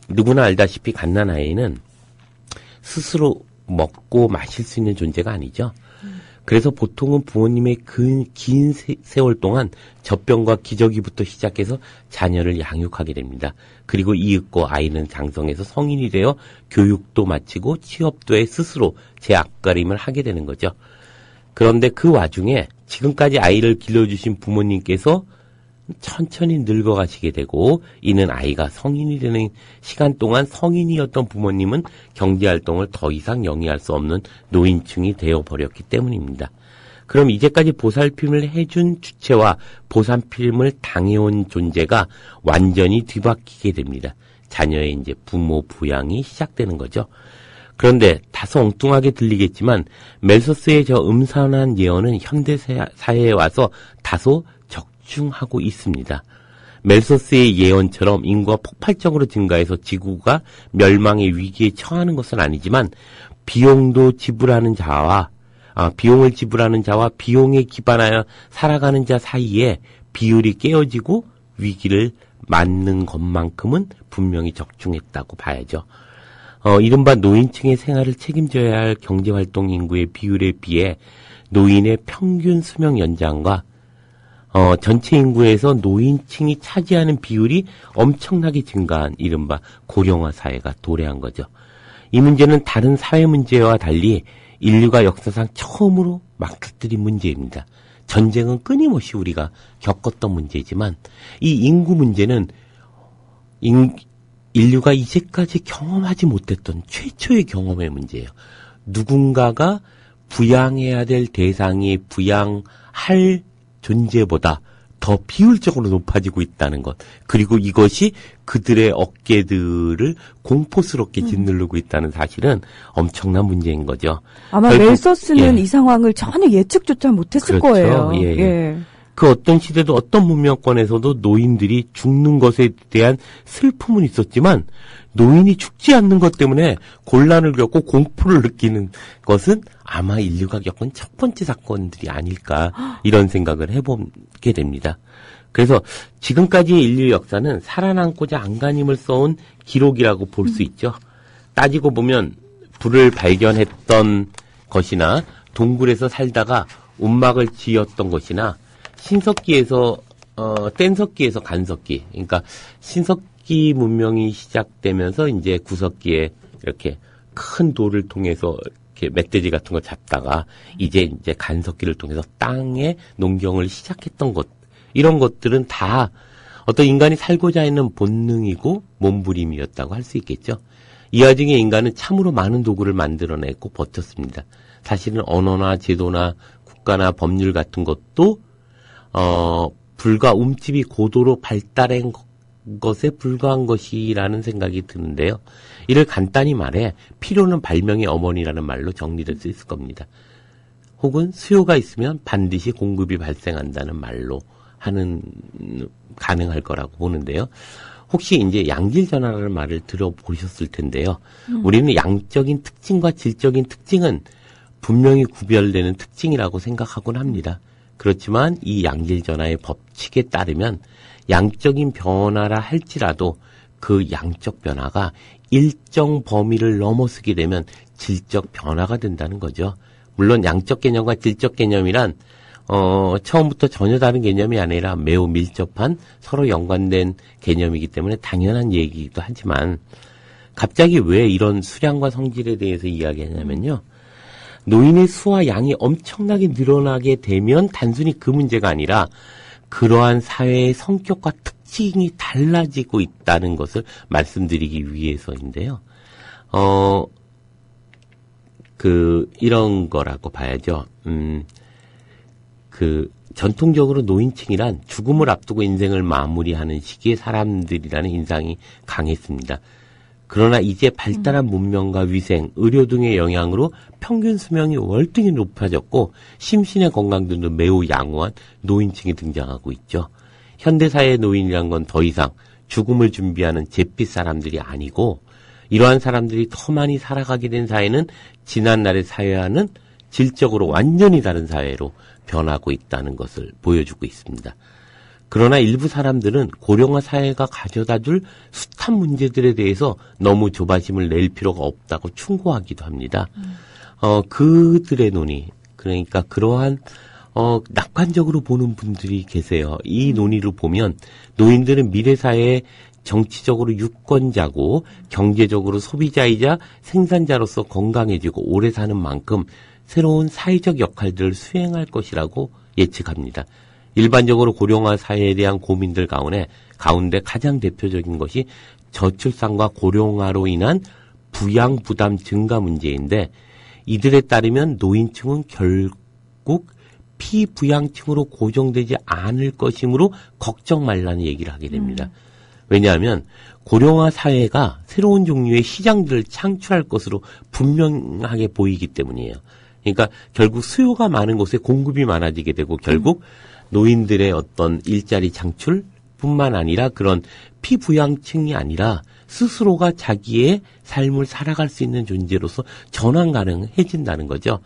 [SPEAKER 2] 누구나 알다시피 갓난아이는 스스로 먹고 마실 수 있는 존재가 아니죠. 그래서 보통은 부모님의 긴 세월 동안 젖병과 기저귀부터 시작해서 자녀를 양육하게 됩니다. 그리고 이윽고 아이는 장성해서 성인이 되어 교육도 마치고 취업도 해 스스로 제 앞가림을 하게 되는 거죠. 그런데 그 와중에 지금까지 아이를 길러주신 부모님께서 천천히 늙어가시게 되고 이는 아이가 성인이 되는 시간 동안 성인이었던 부모님은 경제활동을 더 이상 영위할 수 없는 노인층이 되어버렸기 때문입니다. 그럼 이제까지 보살핌을 해준 주체와 보살핌을 당해온 존재가 완전히 뒤바뀌게 됩니다. 자녀의 이제 부모 부양이 시작되는 거죠. 그런데 다소 엉뚱하게 들리겠지만 멜소스의 저 음산한 예언은 현대 사회에 와서 다소 적중하고 있습니다. 멜소스의 예언처럼 인구가 폭발적으로 증가해서 지구가 멸망의 위기에 처하는 것은 아니지만 비용을 지불하는 자와 비용에 기반하여 살아가는 자 사이에 비율이 깨어지고 위기를 맞는 것만큼은 분명히 적중했다고 봐야죠. 이른바 노인층의 생활을 책임져야 할 경제활동 인구의 비율에 비해 노인의 평균 수명 연장과 전체 인구에서 노인층이 차지하는 비율이 엄청나게 증가한 이른바 고령화 사회가 도래한 거죠. 이 문제는 다른 사회 문제와 달리 인류가 역사상 처음으로 맞닥뜨린 문제입니다. 전쟁은 끊임없이 우리가 겪었던 문제지만 이 인구 문제는 인류가 이제까지 경험하지 못했던 최초의 경험의 문제예요. 누군가가 부양해야 될 대상이 부양할 존재보다 더 비율적으로 높아지고 있다는 것. 그리고 이것이 그들의 어깨들을 공포스럽게 짓누르고 있다는 사실은 엄청난 문제인 거죠.
[SPEAKER 1] 아마 멜소스는 이 상황을 전혀 예측조차 못했을
[SPEAKER 2] 그렇죠.
[SPEAKER 1] 거예요.
[SPEAKER 2] 예. 그 어떤 시대도 어떤 문명권에서도 노인들이 죽는 것에 대한 슬픔은 있었지만 노인이 죽지 않는 것 때문에 곤란을 겪고 공포를 느끼는 것은 아마 인류가 겪은 첫 번째 사건들이 아닐까 이런 생각을 해보게 됩니다. 그래서 지금까지의 인류 역사는 살아남고자 안간힘을 써온 기록이라고 볼 수 있죠. 따지고 보면 불을 발견했던 것이나 동굴에서 살다가 움막을 지었던 것이나 신석기에서 뗀석기에서 간석기, 그러니까 신석기 문명이 시작되면서 이제 구석기에 이렇게 큰 돌을 통해서 이렇게 멧돼지 같은 거 잡다가 이제 간석기를 통해서 땅에 농경을 시작했던 것, 이런 것들은 다 어떤 인간이 살고자 하는 본능이고 몸부림이었다고 할 수 있겠죠. 이 와중에 인간은 참으로 많은 도구를 만들어내고 버텼습니다. 사실은 언어나 제도나 국가나 법률 같은 것도 불과 움집이 고도로 발달한 것에 불과한 것이라는 생각이 드는데요. 이를 간단히 말해 필요는 발명의 어머니라는 말로 정리될 수 있을 겁니다. 혹은 수요가 있으면 반드시 공급이 발생한다는 말로 하는 가능할 거라고 보는데요. 혹시 이제 양질전화라는 말을 들어보셨을 텐데요. 우리는 양적인 특징과 질적인 특징은 분명히 구별되는 특징이라고 생각하곤 합니다. 그렇지만 이 양질전화의 법칙에 따르면 양적인 변화라 할지라도 그 양적 변화가 일정 범위를 넘어서게 되면 질적 변화가 된다는 거죠. 물론 양적 개념과 질적 개념이란 처음부터 전혀 다른 개념이 아니라 매우 밀접한 서로 연관된 개념이기 때문에 당연한 얘기이기도 하지만 갑자기 왜 이런 수량과 성질에 대해서 이야기하냐면요. 노인의 수와 양이 엄청나게 늘어나게 되면 단순히 그 문제가 아니라 그러한 사회의 성격과 특징이 달라지고 있다는 것을 말씀드리기 위해서인데요. 이런 거라고 봐야죠. 전통적으로 노인층이란 죽음을 앞두고 인생을 마무리하는 시기의 사람들이라는 인상이 강했습니다. 그러나 이제 발달한 문명과 위생, 의료 등의 영향으로 평균 수명이 월등히 높아졌고 심신의 건강들도 매우 양호한 노인층이 등장하고 있죠. 현대사회의 노인이란 건 더 이상 죽음을 준비하는 잿빛 사람들이 아니고 이러한 사람들이 더 많이 살아가게 된 사회는 지난날의 사회와는 질적으로 완전히 다른 사회로 변하고 있다는 것을 보여주고 있습니다. 그러나 일부 사람들은 고령화 사회가 가져다줄 숱한 문제들에 대해서 너무 조바심을 낼 필요가 없다고 충고하기도 합니다. 그들의 논의, 그러니까 그러한 낙관적으로 보는 분들이 계세요. 이 논의를 보면 노인들은 미래 사회의 정치적으로 유권자고 경제적으로 소비자이자 생산자로서 건강해지고 오래 사는 만큼 새로운 사회적 역할들을 수행할 것이라고 예측합니다. 일반적으로 고령화 사회에 대한 고민들 가운데 가장 대표적인 것이 저출산과 고령화로 인한 부양 부담 증가 문제인데 이들에 따르면 노인층은 결국 피부양층으로 고정되지 않을 것이므로 걱정 말라는 얘기를 하게 됩니다. 왜냐하면 고령화 사회가 새로운 종류의 시장들을 창출할 것으로 분명하게 보이기 때문이에요. 그러니까 결국 수요가 많은 곳에 공급이 많아지게 되고 결국 노인들의 어떤 일자리 창출뿐만 아니라 그런 피부양층이 아니라 스스로가 자기의 삶을 살아갈 수 있는 존재로서 전환 가능해진다는 거죠.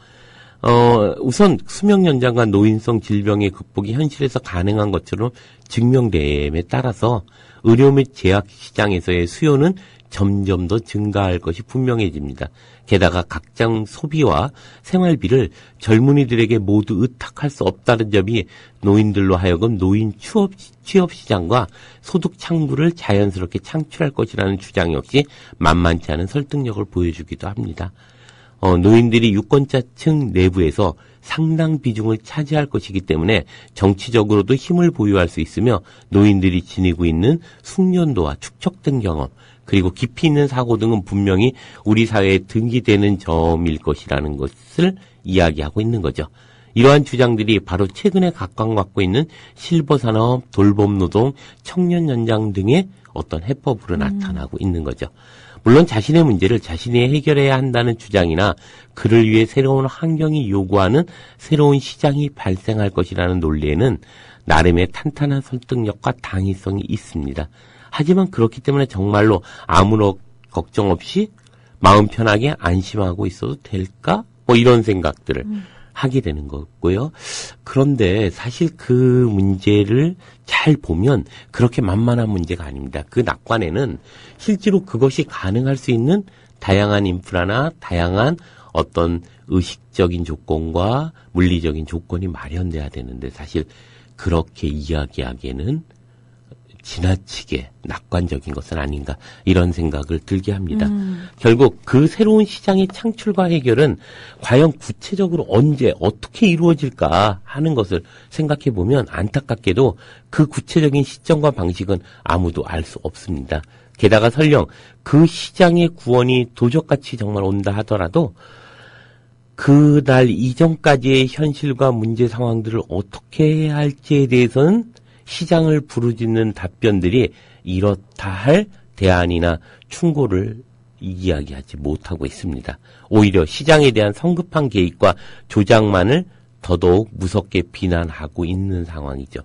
[SPEAKER 2] 우선 수명 연장과 노인성 질병의 극복이 현실에서 가능한 것처럼 증명됨에 따라서 의료 및 제약 시장에서의 수요는 점점 더 증가할 것이 분명해집니다. 게다가 각종 소비와 생활비를 젊은이들에게 모두 의탁할 수 없다는 점이 노인들로 하여금 노인 취업 시장과 소득 창구를 자연스럽게 창출할 것이라는 주장 역시 만만치 않은 설득력을 보여주기도 합니다. 노인들이 유권자층 내부에서 상당 비중을 차지할 것이기 때문에 정치적으로도 힘을 보유할 수 있으며 노인들이 지니고 있는 숙련도와 축적된 경험 그리고 깊이 있는 사고 등은 분명히 우리 사회에 등기되는 점일 것이라는 것을 이야기하고 있는 거죠. 이러한 주장들이 바로 최근에 각광받고 있는 실버산업, 돌봄노동, 청년연장 등의 어떤 해법으로 나타나고 있는 거죠. 물론 자신의 문제를 자신이 해결해야 한다는 주장이나 그를 위해 새로운 환경이 요구하는 새로운 시장이 발생할 것이라는 논리에는 나름의 탄탄한 설득력과 당위성이 있습니다. 하지만 그렇기 때문에 정말로 아무런 걱정 없이 마음 편하게 안심하고 있어도 될까? 뭐 이런 생각들을 하게 되는 거고요. 그런데 사실 그 문제를 잘 보면 그렇게 만만한 문제가 아닙니다. 그 낙관에는 실제로 그것이 가능할 수 있는 다양한 인프라나 다양한 어떤 의식적인 조건과 물리적인 조건이 마련돼야 되는데 사실 그렇게 이야기하기에는 지나치게 낙관적인 것은 아닌가 이런 생각을 들게 합니다. 결국 그 새로운 시장의 창출과 해결은 과연 구체적으로 언제 어떻게 이루어질까 하는 것을 생각해 보면 안타깝게도 그 구체적인 시점과 방식은 아무도 알 수 없습니다. 게다가 설령 그 시장의 구원이 도적같이 정말 온다 하더라도 그날 이전까지의 현실과 문제 상황들을 어떻게 해야 할지에 대해서는 시장을 부르짖는 답변들이 이렇다 할 대안이나 충고를 이야기하지 못하고 있습니다. 오히려 시장에 대한 성급한 개입과 조작만을 더더욱 무섭게 비난하고 있는 상황이죠.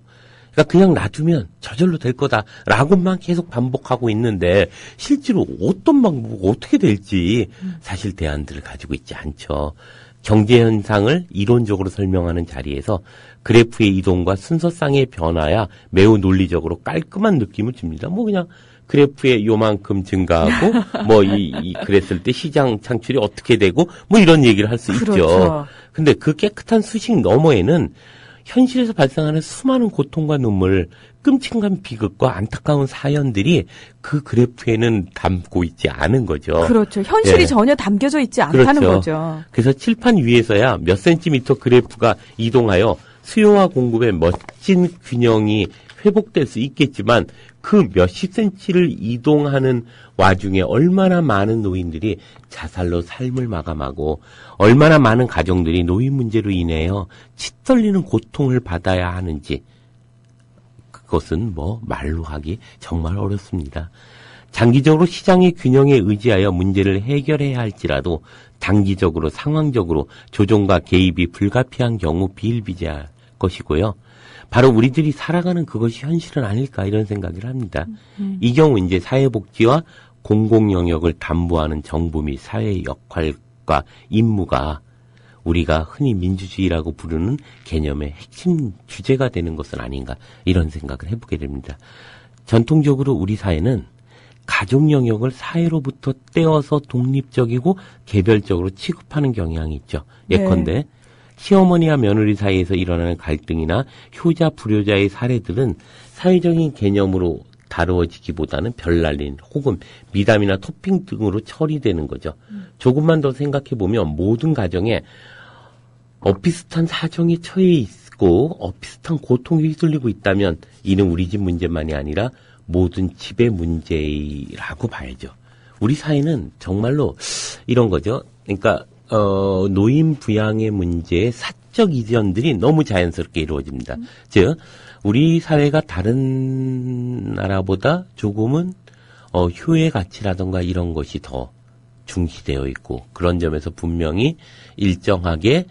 [SPEAKER 2] 그러니까 그냥 놔두면 저절로 될 거다라고만 계속 반복하고 있는데 실제로 어떤 방법 어떻게 될지 사실 대안들을 가지고 있지 않죠. 경제 현상을 이론적으로 설명하는 자리에서 그래프의 이동과 순서상의 변화야 매우 논리적으로 깔끔한 느낌을 줍니다. 뭐 그냥 그래프에 요만큼 증가하고 뭐 그랬을 때 시장 창출이 어떻게 되고 뭐 이런 얘기를 할 수
[SPEAKER 1] 그렇죠.
[SPEAKER 2] 있죠. 근데 그 깨끗한 수식 너머에는 현실에서 발생하는 수많은 고통과 눈물, 끔찍한 비극과 안타까운 사연들이 그 그래프에는 담고 있지 않은 거죠.
[SPEAKER 1] 그렇죠. 현실이
[SPEAKER 2] 예.
[SPEAKER 1] 전혀 담겨져 있지 않다는
[SPEAKER 2] 그렇죠.
[SPEAKER 1] 거죠.
[SPEAKER 2] 그래서 칠판 위에서야 몇 센티미터 그래프가 이동하여 수요와 공급의 멋진 균형이 회복될 수 있겠지만 그 몇십 센치를 이동하는 와중에 얼마나 많은 노인들이 자살로 삶을 마감하고 얼마나 많은 가정들이 노인 문제로 인해서 치떨리는 고통을 받아야 하는지 그것은 뭐 말로 하기 정말 어렵습니다. 장기적으로 시장의 균형에 의지하여 문제를 해결해야 할지라도 단기적으로 상황적으로 조정과 개입이 불가피한 경우 비일비재할 것이고요. 바로 우리들이 살아가는 그것이 현실은 아닐까 이런 생각을 합니다. 이 경우 이제 사회복지와 공공영역을 담보하는 정부 및 사회의 역할과 임무가 우리가 흔히 민주주의라고 부르는 개념의 핵심 주제가 되는 것은 아닌가 이런 생각을 해보게 됩니다. 전통적으로 우리 사회는 가족 영역을 사회로부터 떼어서 독립적이고 개별적으로 취급하는 경향이 있죠. 예컨대
[SPEAKER 1] 네.
[SPEAKER 2] 시어머니와 며느리 사이에서 일어나는 갈등이나 효자, 불효자의 사례들은 사회적인 개념으로 다루어지기보다는 별날린 혹은 미담이나 토핑 등으로 처리되는 거죠. 조금만 더 생각해보면 모든 가정에 비슷한 사정에 처해 있고 비슷한 고통에 휘둘리고 있다면 이는 우리 집 문제만이 아니라 모든 집의 문제라고 봐야죠. 우리 사회는 정말로 이런 거죠. 그러니까 노인 부양의 문제의 사적 이전들이 너무 자연스럽게 이루어집니다. 즉 우리 사회가 다른 나라보다 조금은 효의 가치라든가 이런 것이 더 중시되어 있고 그런 점에서 분명히 일정하게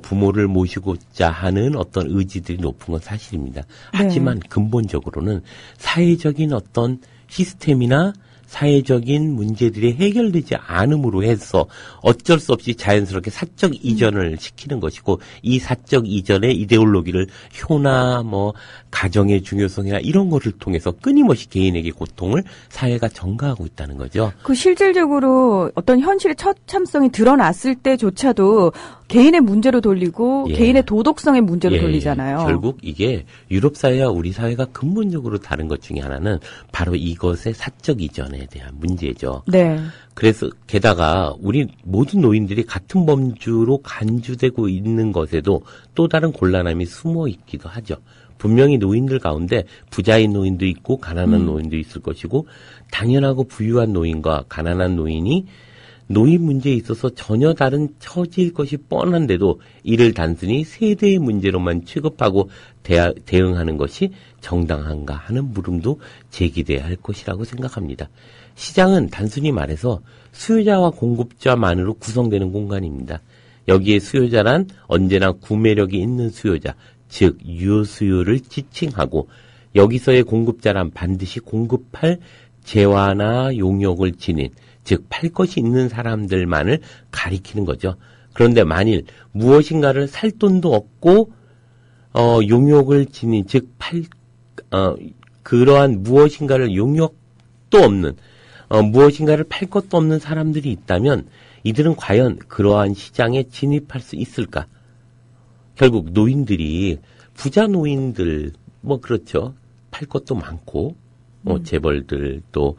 [SPEAKER 2] 부모를 모시고자 하는 어떤 의지들이 높은 건 사실입니다. 하지만 근본적으로는 사회적인 어떤 시스템이나 사회적인 문제들이 해결되지 않음으로 해서 어쩔 수 없이 자연스럽게 사적 이전을 시키는 것이고 이 사적 이전의 이데올로기를 효나 뭐 가정의 중요성이나 이런 거를 통해서 끊임없이 개인에게 고통을 사회가 전가하고 있다는 거죠.
[SPEAKER 1] 그 실질적으로 어떤 현실의 처참성이 드러났을 때조차도 개인의 문제로 돌리고
[SPEAKER 2] 예.
[SPEAKER 1] 개인의 도덕성의 문제로 돌리잖아요.
[SPEAKER 2] 결국 이게 유럽 사회와 우리 사회가 근본적으로 다른 것 중에 하나는 바로 이것의 사적 이전에 대한 문제죠.
[SPEAKER 1] 네.
[SPEAKER 2] 그래서 게다가 우리 모든 노인들이 같은 범주로 간주되고 있는 것에도 또 다른 곤란함이 숨어 있기도 하죠. 분명히 노인들 가운데 부자인 노인도 있고 가난한 노인도 있을 것이고 당연하고 부유한 노인과 가난한 노인이 노인 문제에 있어서 전혀 다른 처지일 것이 뻔한데도 이를 단순히 세대의 문제로만 취급하고 대응하는 것이 정당한가 하는 물음도 제기돼야 할 것이라고 생각합니다. 시장은 단순히 말해서 수요자와 공급자만으로 구성되는 공간입니다. 여기에 수요자란 언제나 구매력이 있는 수요자, 즉 유효수요를 지칭하고 여기서의 공급자란 반드시 공급할 재화나 용역을 지닌, 즉 팔 것이 있는 사람들만을 가리키는 거죠. 그런데 만일 무엇인가를 살 돈도 없고 용역을 지닌, 즉 그러한 무엇인가를 용역도 없는, 무엇인가를 팔 것도 없는 사람들이 있다면 이들은 과연 그러한 시장에 진입할 수 있을까? 결국 노인들이, 부자 노인들, 그렇죠. 팔 것도 많고, 재벌들 또,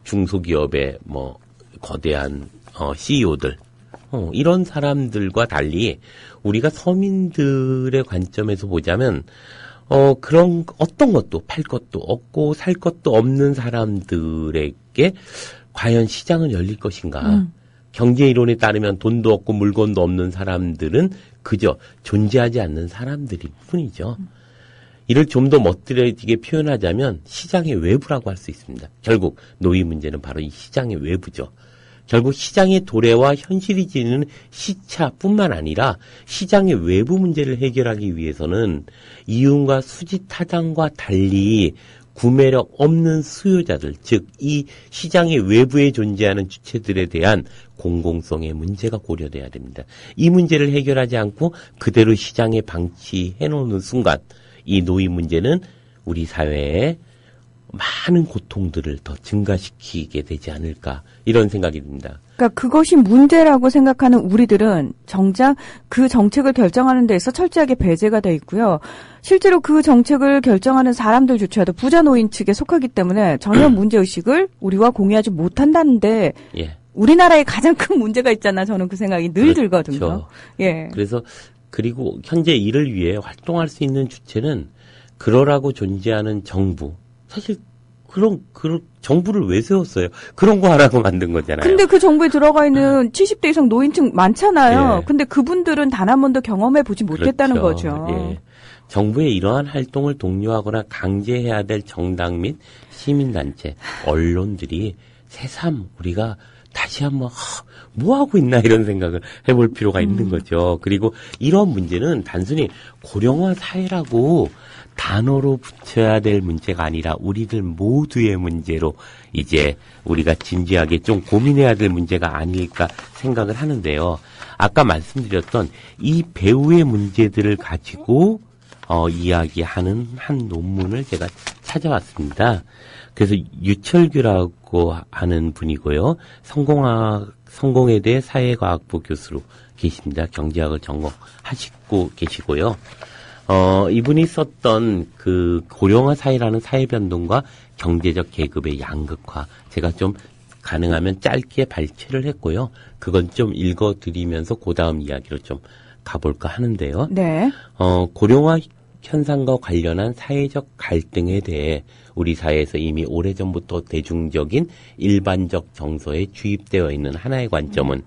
[SPEAKER 2] 중소기업의 거대한, CEO들, 이런 사람들과 달리 우리가 서민들의 관점에서 보자면, 그런 어떤 것도 팔 것도 없고 살 것도 없는 사람들에게 과연 시장은 열릴 것인가? 경제 이론에 따르면 돈도 없고 물건도 없는 사람들은 그저 존재하지 않는 사람들일 뿐이죠. 이를 좀 더 멋들어지게 표현하자면 시장의 외부라고 할 수 있습니다. 결국 노인 문제는 바로 이 시장의 외부죠. 결국 시장의 도래와 현실이 지니는 시차뿐만 아니라 시장의 외부 문제를 해결하기 위해서는 이윤과 수지 타당과 달리 구매력 없는 수요자들, 즉 이 시장의 외부에 존재하는 주체들에 대한 공공성의 문제가 고려돼야 됩니다. 이 문제를 해결하지 않고 그대로 시장에 방치해놓는 순간 이 노인 문제는 우리 사회에 많은 고통들을 더 증가시키게 되지 않을까, 이런 생각이 듭니다.
[SPEAKER 1] 그러니까 그것이 문제라고 생각하는 우리들은 정작 그 정책을 결정하는 데에서 철저하게 배제가 돼 있고요. 실제로 그 정책을 결정하는 사람들조차도 부자 노인 측에 속하기 때문에 전혀 문제의식을 우리와 공유하지 못한다는데
[SPEAKER 2] 예.
[SPEAKER 1] 우리나라에 가장 큰 문제가 있잖아. 저는 그 생각이 늘
[SPEAKER 2] 그렇죠.
[SPEAKER 1] 들거든요. 예.
[SPEAKER 2] 그리고 현재 이를 위해 활동할 수 있는 주체는 그러라고 존재하는 정부. 사실 그런 정부를 왜 세웠어요? 그런 거 하라고 만든 거잖아요.
[SPEAKER 1] 근데 그 정부에 들어가 있는 70대 이상 노인층 많잖아요.
[SPEAKER 2] 예.
[SPEAKER 1] 근데 그분들은 단 한 번도 경험해 보지 못했다는
[SPEAKER 2] 그렇죠.
[SPEAKER 1] 거죠.
[SPEAKER 2] 예. 정부의 이러한 활동을 독려하거나 강제해야 될 정당 및 시민단체, 언론들이 새삼 우리가 다시 한번 뭐 하고 있나 이런 생각을 해볼 필요가 있는 거죠. 그리고 이런 문제는 단순히 고령화 사회라고 단어로 붙여야 될 문제가 아니라 우리들 모두의 문제로 이제 우리가 진지하게 좀 고민해야 될 문제가 아닐까 생각을 하는데요. 아까 말씀드렸던 이 배우의 문제들을 가지고 이야기하는 한 논문을 제가 찾아왔습니다. 그래서 유철규라고 하는 분이고요. 성공회대 사회과학부 교수로 계십니다. 경제학을 전공하시고 계시고요. 이분이 썼던 그 고령화 사회라는 사회 변동과 경제적 계급의 양극화, 제가 좀 가능하면 짧게 발췌를 했고요. 그건 좀 읽어드리면서 그 다음 이야기로 좀 가볼까 하는데요.
[SPEAKER 1] 네.
[SPEAKER 2] 고령화 현상과 관련한 사회적 갈등에 대해 우리 사회에서 이미 오래전부터 대중적인 일반적 정서에 주입되어 있는 하나의 관점은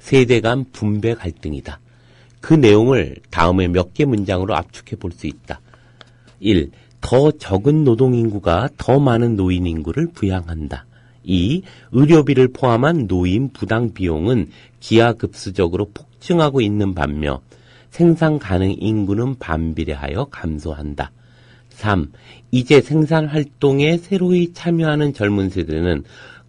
[SPEAKER 2] 세대 간 분배 갈등이다. 그 내용을 다음에 몇 개 문장으로 압축해 볼 수 있다. 1. 더 적은 노동인구가 더 많은 노인인구를 부양한다. 2. 의료비를 포함한 노인 부당 비용은 기하급수적으로 폭증하고 있는 반면 생산 가능 인구는 반비례하여 감소한다. 3. 이제 생산 활동에 새로이 참여하는 젊은 세대는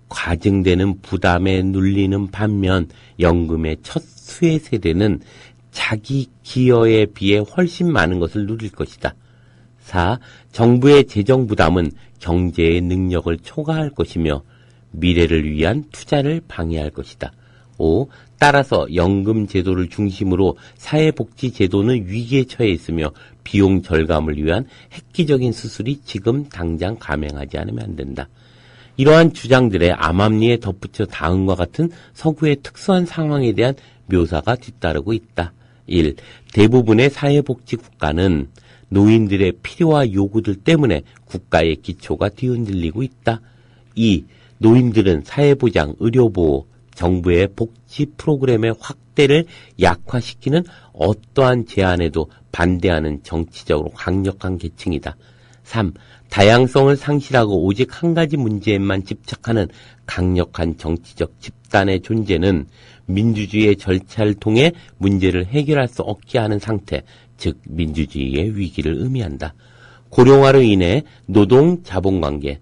[SPEAKER 2] 과증되는 부담에 눌리는 반면 연금의 첫 수혜 세대는 자기 기여에 비해 훨씬 많은 것을 누릴 것이다. 4. 정부의 재정 부담은 경제의 능력을 초과할 것이며 미래를 위한 투자를 방해할 것이다. 5. 따라서 연금 제도를 중심으로 사회복지 제도는 위기에 처해 있으며 비용 절감을 위한 획기적인 수술이 지금 당장 감행하지 않으면 안 된다. 이러한 주장들의 암암리에 덧붙여 다음과 같은 서구의 특수한 상황에 대한 묘사가 뒤따르고 있다. 1. 대부분의 사회복지 국가는 노인들의 필요와 요구들 때문에 국가의 기초가 뒤흔들리고 있다. 2. 노인들은 사회보장, 의료보호, 정부의 복지 프로그램의 확대를 약화시키는 어떠한 제안에도 반대하는 정치적으로 강력한 계층이다. 3. 다양성을 상실하고 오직 한 가지 문제에만 집착하는 강력한 정치적 집단의 존재는 민주주의의 절차를 통해 문제를 해결할 수 없게 하는 상태, 즉 민주주의의 위기를 의미한다. 고령화로 인해 노동, 자본관계,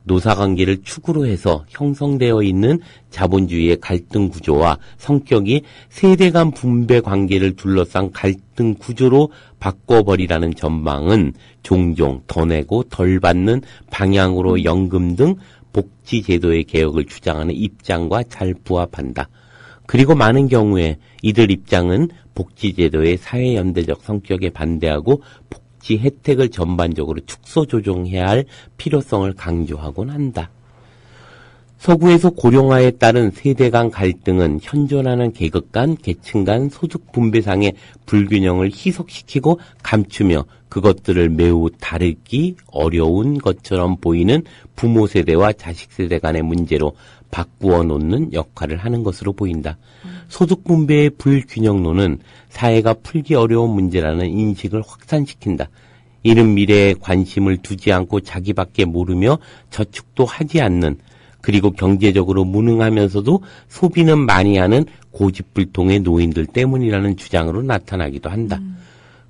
[SPEAKER 2] 노사관계를 축으로 해서 형성되어 있는 자본주의의 갈등 구조와 성격이 세대 간 분배 관계를 둘러싼 갈등 구조로 바꿔버리라는 전망은 종종 더 내고 덜 받는 방향으로 연금 등 복지제도의 개혁을 주장하는 입장과 잘 부합한다. 그리고 많은 경우에 이들 입장은 복지제도의 사회연대적 성격에 반대하고 복지 혜택을 전반적으로 축소 조정해야 할 필요성을 강조하곤 한다. 서구에서 고령화에 따른 세대 간 갈등은 현존하는 계급 간, 계층 간 소득 분배상의 불균형을 희석시키고 감추며 그것들을 매우 다르기 어려운 것처럼 보이는 부모 세대와 자식 세대 간의 문제로 바꾸어 놓는 역할을 하는 것으로 보인다. 소득 분배의 불균형론은 사회가 풀기 어려운 문제라는 인식을 확산시킨다. 이른 미래에 관심을 두지 않고 자기밖에 모르며 저축도 하지 않는, 그리고 경제적으로 무능하면서도 소비는 많이 하는 고집불통의 노인들 때문이라는 주장으로 나타나기도 한다.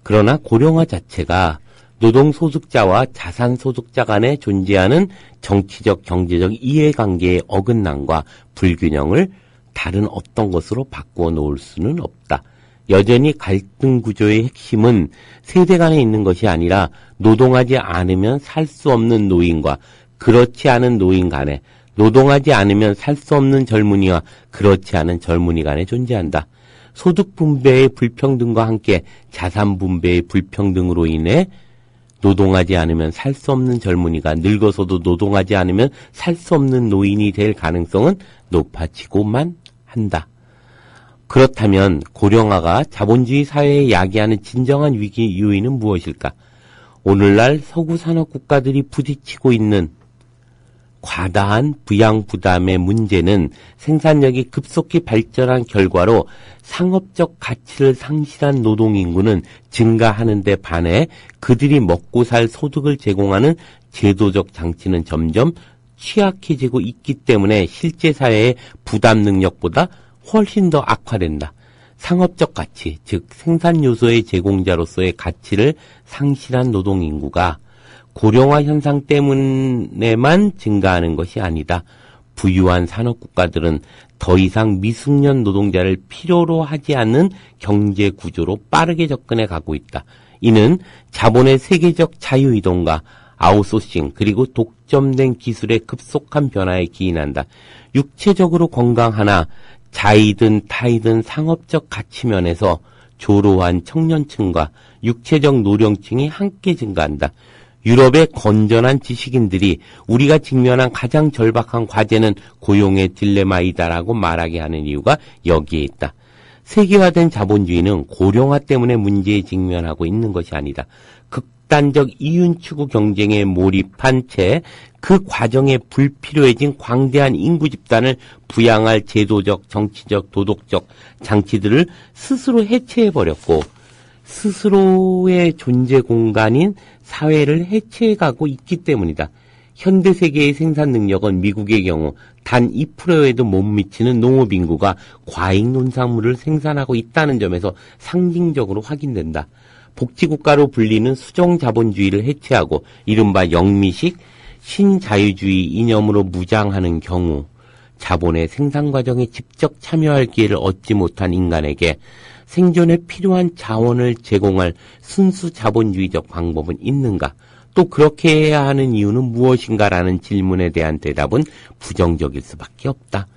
[SPEAKER 2] 그러나 고령화 자체가 노동소득자와 자산소득자 간에 존재하는 정치적, 경제적 이해관계의 어긋남과 불균형을 다른 어떤 것으로 바꾸어 놓을 수는 없다. 여전히 갈등 구조의 핵심은 세대 간에 있는 것이 아니라 노동하지 않으면 살 수 없는 노인과 그렇지 않은 노인 간에, 노동하지 않으면 살 수 없는 젊은이와 그렇지 않은 젊은이 간에 존재한다. 소득 분배의 불평등과 함께 자산 분배의 불평등으로 인해 노동하지 않으면 살 수 없는 젊은이가 늙어서도 노동하지 않으면 살 수 없는 노인이 될 가능성은 높아지고만 한다. 그렇다면 고령화가 자본주의 사회에 야기하는 진정한 위기 요인은 무엇일까? 오늘날 서구 산업 국가들이 부딪히고 있는 과다한 부양 부담의 문제는 생산력이 급속히 발전한 결과로 상업적 가치를 상실한 노동인구는 증가하는 데 반해 그들이 먹고 살 소득을 제공하는 제도적 장치는 점점 취약해지고 있기 때문에 실제 사회의 부담 능력보다 훨씬 더 악화된다. 상업적 가치, 즉 생산 요소의 제공자로서의 가치를 상실한 노동인구가 고령화 현상 때문에만 증가하는 것이 아니다. 부유한 산업국가들은 더 이상 미숙련 노동자를 필요로 하지 않는 경제 구조로 빠르게 접근해 가고 있다. 이는 자본의 세계적 자유이동과 아웃소싱 그리고 독점된 기술의 급속한 변화에 기인한다. 육체적으로 건강하나 자이든 타이든 상업적 가치면에서 조로한 청년층과 육체적 노령층이 함께 증가한다. 유럽의 건전한 지식인들이 우리가 직면한 가장 절박한 과제는 고용의 딜레마이다라고 말하게 하는 이유가 여기에 있다. 세계화된 자본주의는 고령화 때문에 문제에 직면하고 있는 것이 아니다. 극단적 이윤 추구 경쟁에 몰입한 채 그 과정에 불필요해진 광대한 인구 집단을 부양할 제도적, 정치적, 도덕적 장치들을 스스로 해체해버렸고 스스로의 존재 공간인 사회를 해체해가고 있기 때문이다. 현대 세계의 생산 능력은 미국의 경우 단 2%에도 못 미치는 농업 인구가 과잉 농산물을 생산하고 있다는 점에서 상징적으로 확인된다. 복지국가로 불리는 수종자본주의를 해체하고 이른바 영미식 신자유주의 이념으로 무장하는 경우 자본의 생산 과정에 직접 참여할 기회를 얻지 못한 인간에게 생존에 필요한 자원을 제공할 순수 자본주의적 방법은 있는가? 또 그렇게 해야 하는 이유는 무엇인가라는 질문에 대한 대답은 부정적일 수밖에 없다.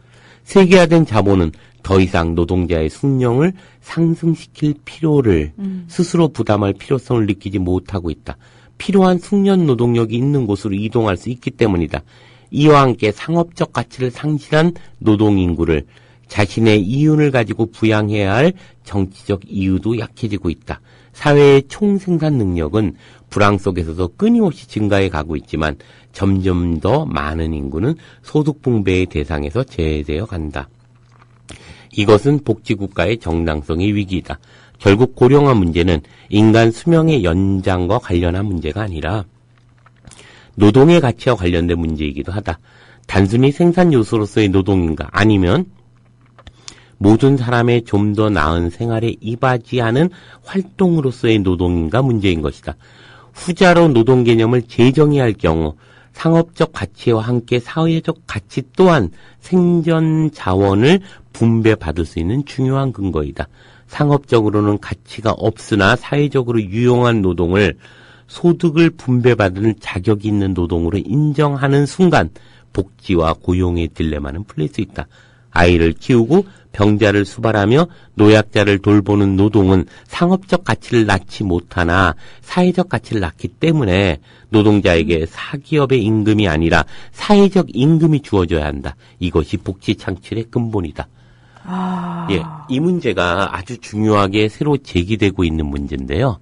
[SPEAKER 2] 세계화된 자본은 더 이상 노동자의 숙련을 상승시킬 필요를 스스로 부담할 필요성을 느끼지 못하고 있다. 필요한 숙련 노동력이 있는 곳으로 이동할 수 있기 때문이다. 이와 함께 상업적 가치를 상실한 노동인구를 자신의 이윤을 가지고 부양해야 할 정치적 이유도 약해지고 있다. 사회의 총생산 능력은 불황 속에서도 끊임없이 증가해 가고 있지만 점점 더 많은 인구는 소득 분배의 대상에서 제외되어 간다. 이것은 복지국가의 정당성의 위기이다. 결국 고령화 문제는 인간 수명의 연장과 관련한 문제가 아니라 노동의 가치와 관련된 문제이기도 하다. 단순히 생산 요소로서의 노동인가 아니면 모든 사람의 좀 더 나은 생활에 이바지하는 활동으로서의 노동인가 문제인 것이다. 후자로 노동 개념을 재정의할 경우 상업적 가치와 함께 사회적 가치 또한 생존 자원을 분배받을 수 있는 중요한 근거이다. 상업적으로는 가치가 없으나 사회적으로 유용한 노동을 소득을 분배받는 자격이 있는 노동으로 인정하는 순간 복지와 고용의 딜레마는 풀릴 수 있다. 아이를 키우고 병자를 수발하며 노약자를 돌보는 노동은 상업적 가치를 낳지 못하나 사회적 가치를 낳기 때문에 노동자에게 사기업의 임금이 아니라 사회적 임금이 주어져야 한다. 이것이 복지 창출의 근본이다. 예, 이 문제가 아주 중요하게 새로 제기되고 있는 문제인데요.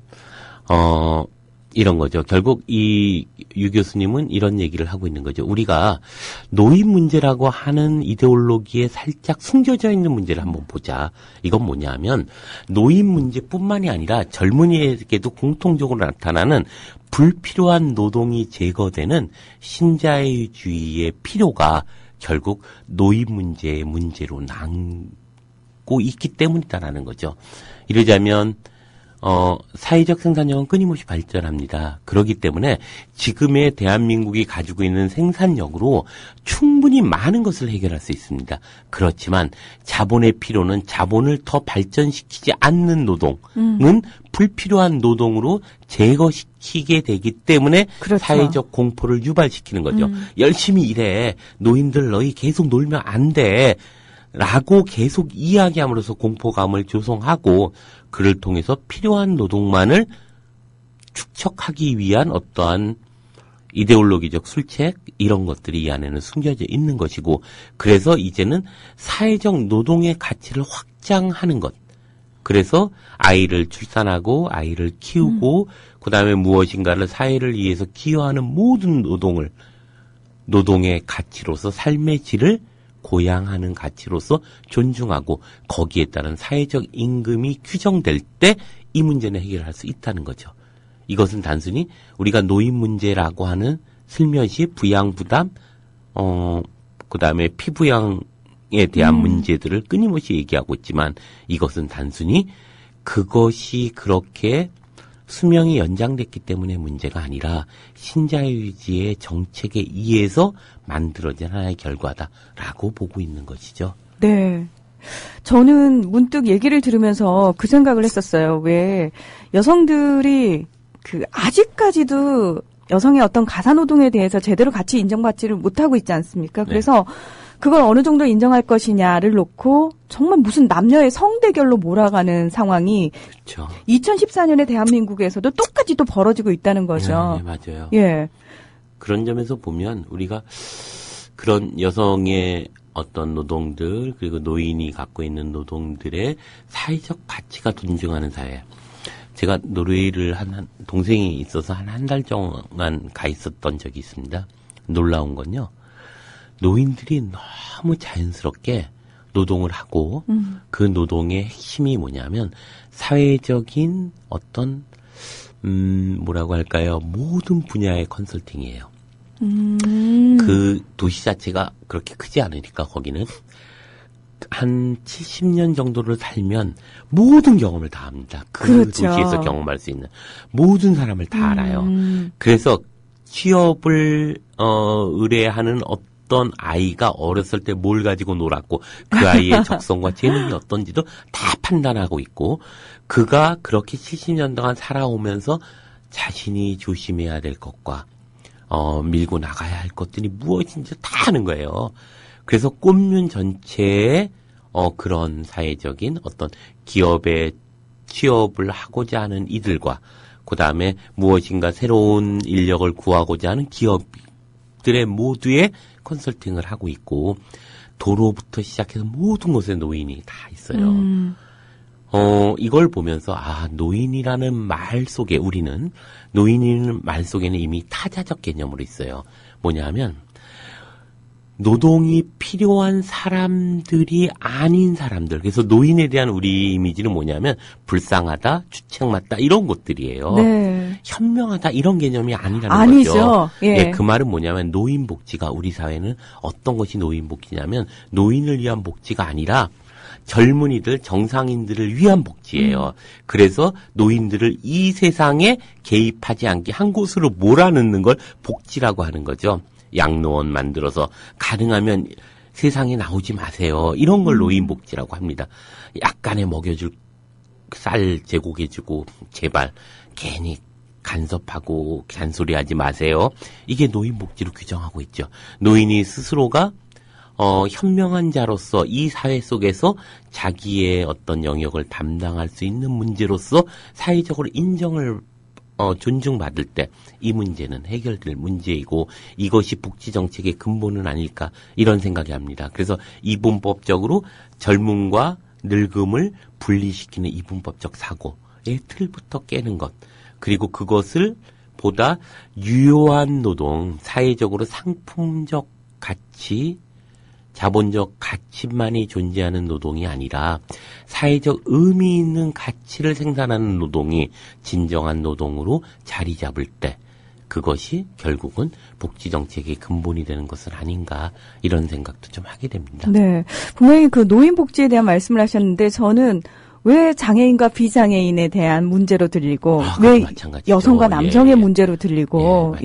[SPEAKER 2] 이런 거죠. 결국 이 유 교수님은 이런 얘기를 하고 있는 거죠. 우리가 노인 문제라고 하는 이데올로기에 살짝 숨겨져 있는 문제를 한번 보자. 이건 뭐냐면 노인 문제뿐만이 아니라 젊은이에게도 공통적으로 나타나는 불필요한 노동이 제거되는 신자유주의의 필요가 결국 노인 문제의 문제로 남고 있기 때문이다라는 거죠. 이러자면 사회적 생산력은 끊임없이 발전합니다. 그렇기 때문에 지금의 대한민국이 가지고 있는 생산력으로 충분히 많은 것을 해결할 수 있습니다. 그렇지만 자본의 필요는 자본을 더 발전시키지 않는 노동은 불필요한 노동으로 제거시키게 되기 때문에 그렇죠. 사회적 공포를 유발시키는 거죠. 열심히 일해. 노인들 너희 계속 놀면 안 돼. 라고 계속 이야기함으로써 공포감을 조성하고 그를 통해서 필요한 노동만을 축적하기 위한 어떠한 이데올로기적 술책 이런 것들이 이 안에는 숨겨져 있는 것이고 그래서 이제는 사회적 노동의 가치를 확장하는 것. 그래서 아이를 출산하고 아이를 키우고 그다음에 무엇인가를 사회를 위해서 기여하는 모든 노동의 가치로서 삶의 질을 고양하는 가치로서 존중하고 거기에 따른 사회적 임금이 규정될 때 이 문제는 해결할 수 있다는 거죠. 이것은 단순히 우리가 노인 문제라고 하는 슬며시 부양 부담, 그다음에 피부양에 대한 문제들을 끊임없이 얘기하고 있지만 이것은 단순히 그것이 그렇게 수명이 연장됐기 때문에 문제가 아니라 신자유주의의 정책에 의해서 만들어진 하나의 결과다라고 보고 있는 것이죠.
[SPEAKER 1] 네. 저는 문득 얘기를 들으면서 그 생각을 했었어요. 왜 여성들이 아직까지도 여성의 어떤 가사노동에 대해서 제대로 같이 인정받지를 못하고 있지 않습니까? 그래서 그걸 어느 정도 인정할 것이냐를 놓고 정말 무슨 남녀의 성대결로 몰아가는 상황이
[SPEAKER 2] 그렇죠.
[SPEAKER 1] 2014년에 대한민국에서도 똑같이 또 벌어지고 있다는 거죠.
[SPEAKER 2] 네, 맞아요.
[SPEAKER 1] 예.
[SPEAKER 2] 그런 점에서 보면 우리가 그런 여성의 어떤 노동들 그리고 노인이 갖고 있는 노동들의 사회적 가치가 존중하는 사회. 제가 노르웨이를 한 동생이 있어서 한 달 동안 가 있었던 적이 있습니다. 놀라운 건요. 노인들이 너무 자연스럽게 노동을 하고 그 노동의 핵심이 뭐냐면 사회적인 어떤 뭐라고 할까요? 모든 분야의 컨설팅이에요. 그 도시 자체가 그렇게 크지 않으니까 거기는 한 70년 정도를 살면 모든 경험을 다 합니다. 그
[SPEAKER 1] 그렇죠.
[SPEAKER 2] 도시에서 경험할 수 있는 모든 사람을 다 알아요. 그래서 취업을 의뢰하는 어떤 아이가 어렸을 때 뭘 가지고 놀았고 그 아이의 적성과 재능이 어떤지도 다 판단하고 있고 그가 그렇게 70년 동안 살아오면서 자신이 조심해야 될 것과 밀고 나가야 할 것들이 무엇인지 다 아는 거예요. 그래서 꽃륜 전체의 그런 사회적인 어떤 기업에 취업을 하고자 하는 이들과 그 다음에 무엇인가 새로운 인력을 구하고자 하는 기업들의 모두의 컨설팅을 하고 있고 도로부터 시작해서 모든 곳에 노인이 다 있어요. 이걸 보면서, 노인이라는 말 속에 우리는, 노인이라는 말 속에는 이미 타자적 개념으로 있어요. 뭐냐 하면, 노동이 필요한 사람들이 아닌 사람들. 그래서 노인에 대한 우리 이미지는 뭐냐면, 불쌍하다, 주책맞다, 이런 것들이에요.
[SPEAKER 1] 네.
[SPEAKER 2] 현명하다, 이런 개념이 아니라는
[SPEAKER 1] 아니죠.
[SPEAKER 2] 거죠.
[SPEAKER 1] 예.
[SPEAKER 2] 그 말은 뭐냐면, 노인복지가 우리 사회는 어떤 것이 노인복지냐면, 노인을 위한 복지가 아니라, 젊은이들, 정상인들을 위한 복지예요. 그래서 노인들을 이 세상에 개입하지 않게 한 곳으로 몰아넣는 걸 복지라고 하는 거죠. 양로원 만들어서 가능하면 세상에 나오지 마세요. 이런 걸 노인복지라고 합니다. 약간의 먹여줄 쌀 제공해주고 제발 괜히 간섭하고 잔소리하지 마세요. 이게 노인복지로 규정하고 있죠. 노인이 스스로가 현명한 자로서 이 사회 속에서 자기의 어떤 영역을 담당할 수 있는 문제로서 사회적으로 인정을 존중받을 때 이 문제는 해결될 문제이고 이것이 복지정책의 근본은 아닐까 이런 생각이 합니다. 그래서 이분법적으로 젊음과 늙음을 분리시키는 이분법적 사고의 틀부터 깨는 것 그리고 그것을 보다 유효한 노동, 사회적으로 상품적 가치 자본적 가치만이 존재하는 노동이 아니라 사회적 의미 있는 가치를 생산하는 노동이 진정한 노동으로 자리 잡을 때 그것이 결국은 복지정책의 근본이 되는 것은 아닌가 이런 생각도 좀 하게 됩니다.
[SPEAKER 1] 네. 분명히 그 노인복지에 대한 말씀을 하셨는데 저는 왜 장애인과 비장애인에 대한 문제로 들리고 왜
[SPEAKER 2] 마찬가지죠.
[SPEAKER 1] 여성과 남성의 문제로 들리고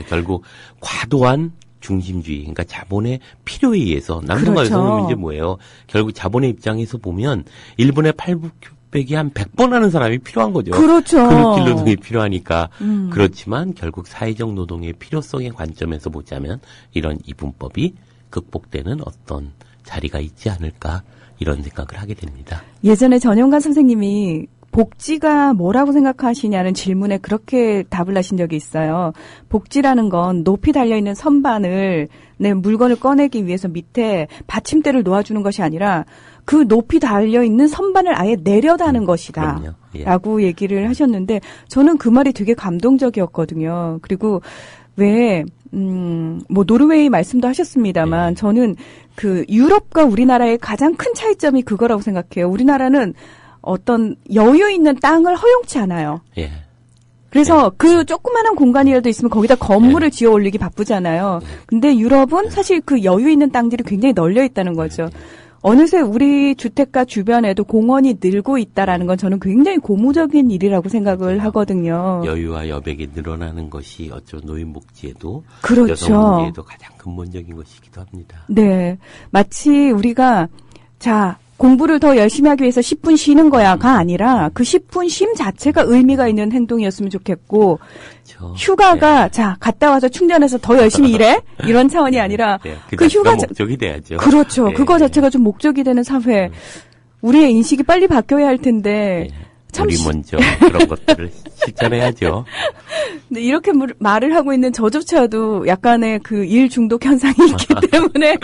[SPEAKER 2] 결국 과도한 중심주의, 그러니까 자본의 필요에 의해서 남성과 여성의 문제 뭐예요? 결국 자본의 입장에서 보면 일본의 팔굽혀펴기 한 100번 하는 사람이 필요한 거죠.
[SPEAKER 1] 그렇죠.
[SPEAKER 2] 근육질 노동이 필요하니까. 그렇지만 결국 사회적 노동의 필요성의 관점에서 보자면 이런 이분법이 극복되는 어떤 자리가 있지 않을까 이런 생각을 하게 됩니다.
[SPEAKER 1] 예전에 전영관 선생님이 복지가 뭐라고 생각하시냐는 질문에 그렇게 답을 하신 적이 있어요. 복지라는 건 높이 달려있는 선반을 내 물건을 꺼내기 위해서 밑에 받침대를 놓아주는 것이 아니라 그 높이 달려있는 선반을 아예 내려다는 것이다.
[SPEAKER 2] 예.
[SPEAKER 1] 라고 얘기를 하셨는데 저는 그 말이 되게 감동적이었거든요. 그리고 왜 노르웨이 말씀도 하셨습니다만 저는 그 유럽과 우리나라의 가장 큰 차이점이 그거라고 생각해요. 우리나라는 어떤 여유 있는 땅을 허용치 않아요.
[SPEAKER 2] 예.
[SPEAKER 1] 그래서 그 조그마한 공간이라도 있으면 거기다 건물을 지어 올리기 바쁘잖아요. 근데 유럽은 사실 그 여유 있는 땅들이 굉장히 널려 있다는 거죠. 어느새 우리 주택가 주변에도 공원이 늘고 있다라는 건 저는 굉장히 고무적인 일이라고 생각을 하거든요.
[SPEAKER 2] 여유와 여백이 늘어나는 것이 어쩌 노인복지에도
[SPEAKER 1] 그렇죠.
[SPEAKER 2] 여성 문제에도 가장 근본적인 것이기도 합니다.
[SPEAKER 1] 네. 마치 우리가 공부를 더 열심히 하기 위해서 10분 쉬는 거야가 아니라 그 10분 쉼 자체가 의미가 있는 행동이었으면 좋겠고
[SPEAKER 2] 그렇죠.
[SPEAKER 1] 휴가가 갔다 와서 충전해서 더 열심히 일해? 이런 차원이 아니라
[SPEAKER 2] 그 휴가 목적이 돼야죠.
[SPEAKER 1] 그렇죠. 그거 자체가 좀 목적이 되는 사회. 우리의 인식이 빨리 바뀌어야 할 텐데
[SPEAKER 2] 우리 먼저 그런 것들을 실천해야죠.
[SPEAKER 1] 근데 이렇게 말을 하고 있는 저조차도 약간의 그 일 중독 현상이 있기 때문에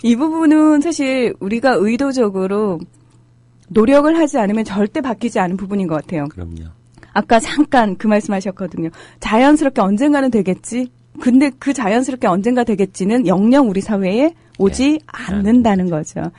[SPEAKER 1] 이 부분은 사실 우리가 의도적으로 노력을 하지 않으면 절대 바뀌지 않은 부분인 것 같아요.
[SPEAKER 2] 그럼요.
[SPEAKER 1] 아까 잠깐 그 말씀하셨거든요. 자연스럽게 언젠가는 되겠지. 근데 그 자연스럽게 언젠가 되겠지는 영영 우리 사회에 오지 않는다는 거죠.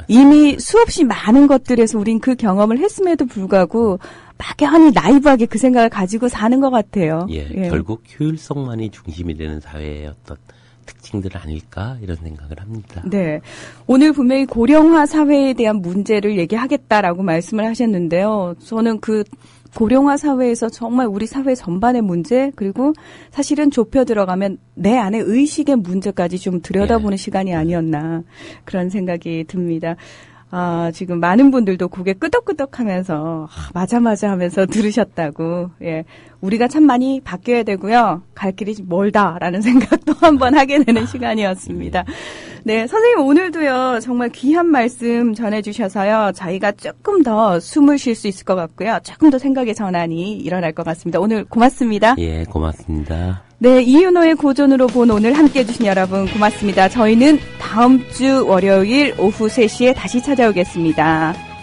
[SPEAKER 1] 이미 수없이 많은 것들에서 우린 그 경험을 했음에도 불구하고 막연히 나이브하게 그 생각을 가지고 사는 것 같아요.
[SPEAKER 2] 결국 효율성만이 중심이 되는 사회의 어떤 특징들 아닐까 이런 생각을 합니다.
[SPEAKER 1] 네. 오늘 분명히 고령화 사회에 대한 문제를 얘기하겠다라고 말씀을 하셨는데요. 저는 그 고령화 사회에서 정말 우리 사회 전반의 문제 그리고 사실은 좁혀 들어가면 내 안의 의식의 문제까지 좀 들여다보는 시간이 아니었나 그런 생각이 듭니다. 지금 많은 분들도 고개 끄덕끄덕하면서 맞아 하면서 들으셨다고. 우리가 참 많이 바뀌어야 되고요. 갈 길이 멀다라는 생각도 한번 하게 되는 시간이었습니다. 네, 선생님 오늘도요. 정말 귀한 말씀 전해주셔서요. 저희가 조금 더 숨을 쉴 수 있을 것 같고요. 조금 더 생각의 전환이 일어날 것 같습니다. 오늘 고맙습니다.
[SPEAKER 2] 고맙습니다.
[SPEAKER 1] 네, 이윤호의 고전으로 본 오늘 함께해 주신 여러분 고맙습니다. 저희는 다음 주 월요일 오후 3시에 다시 찾아오겠습니다.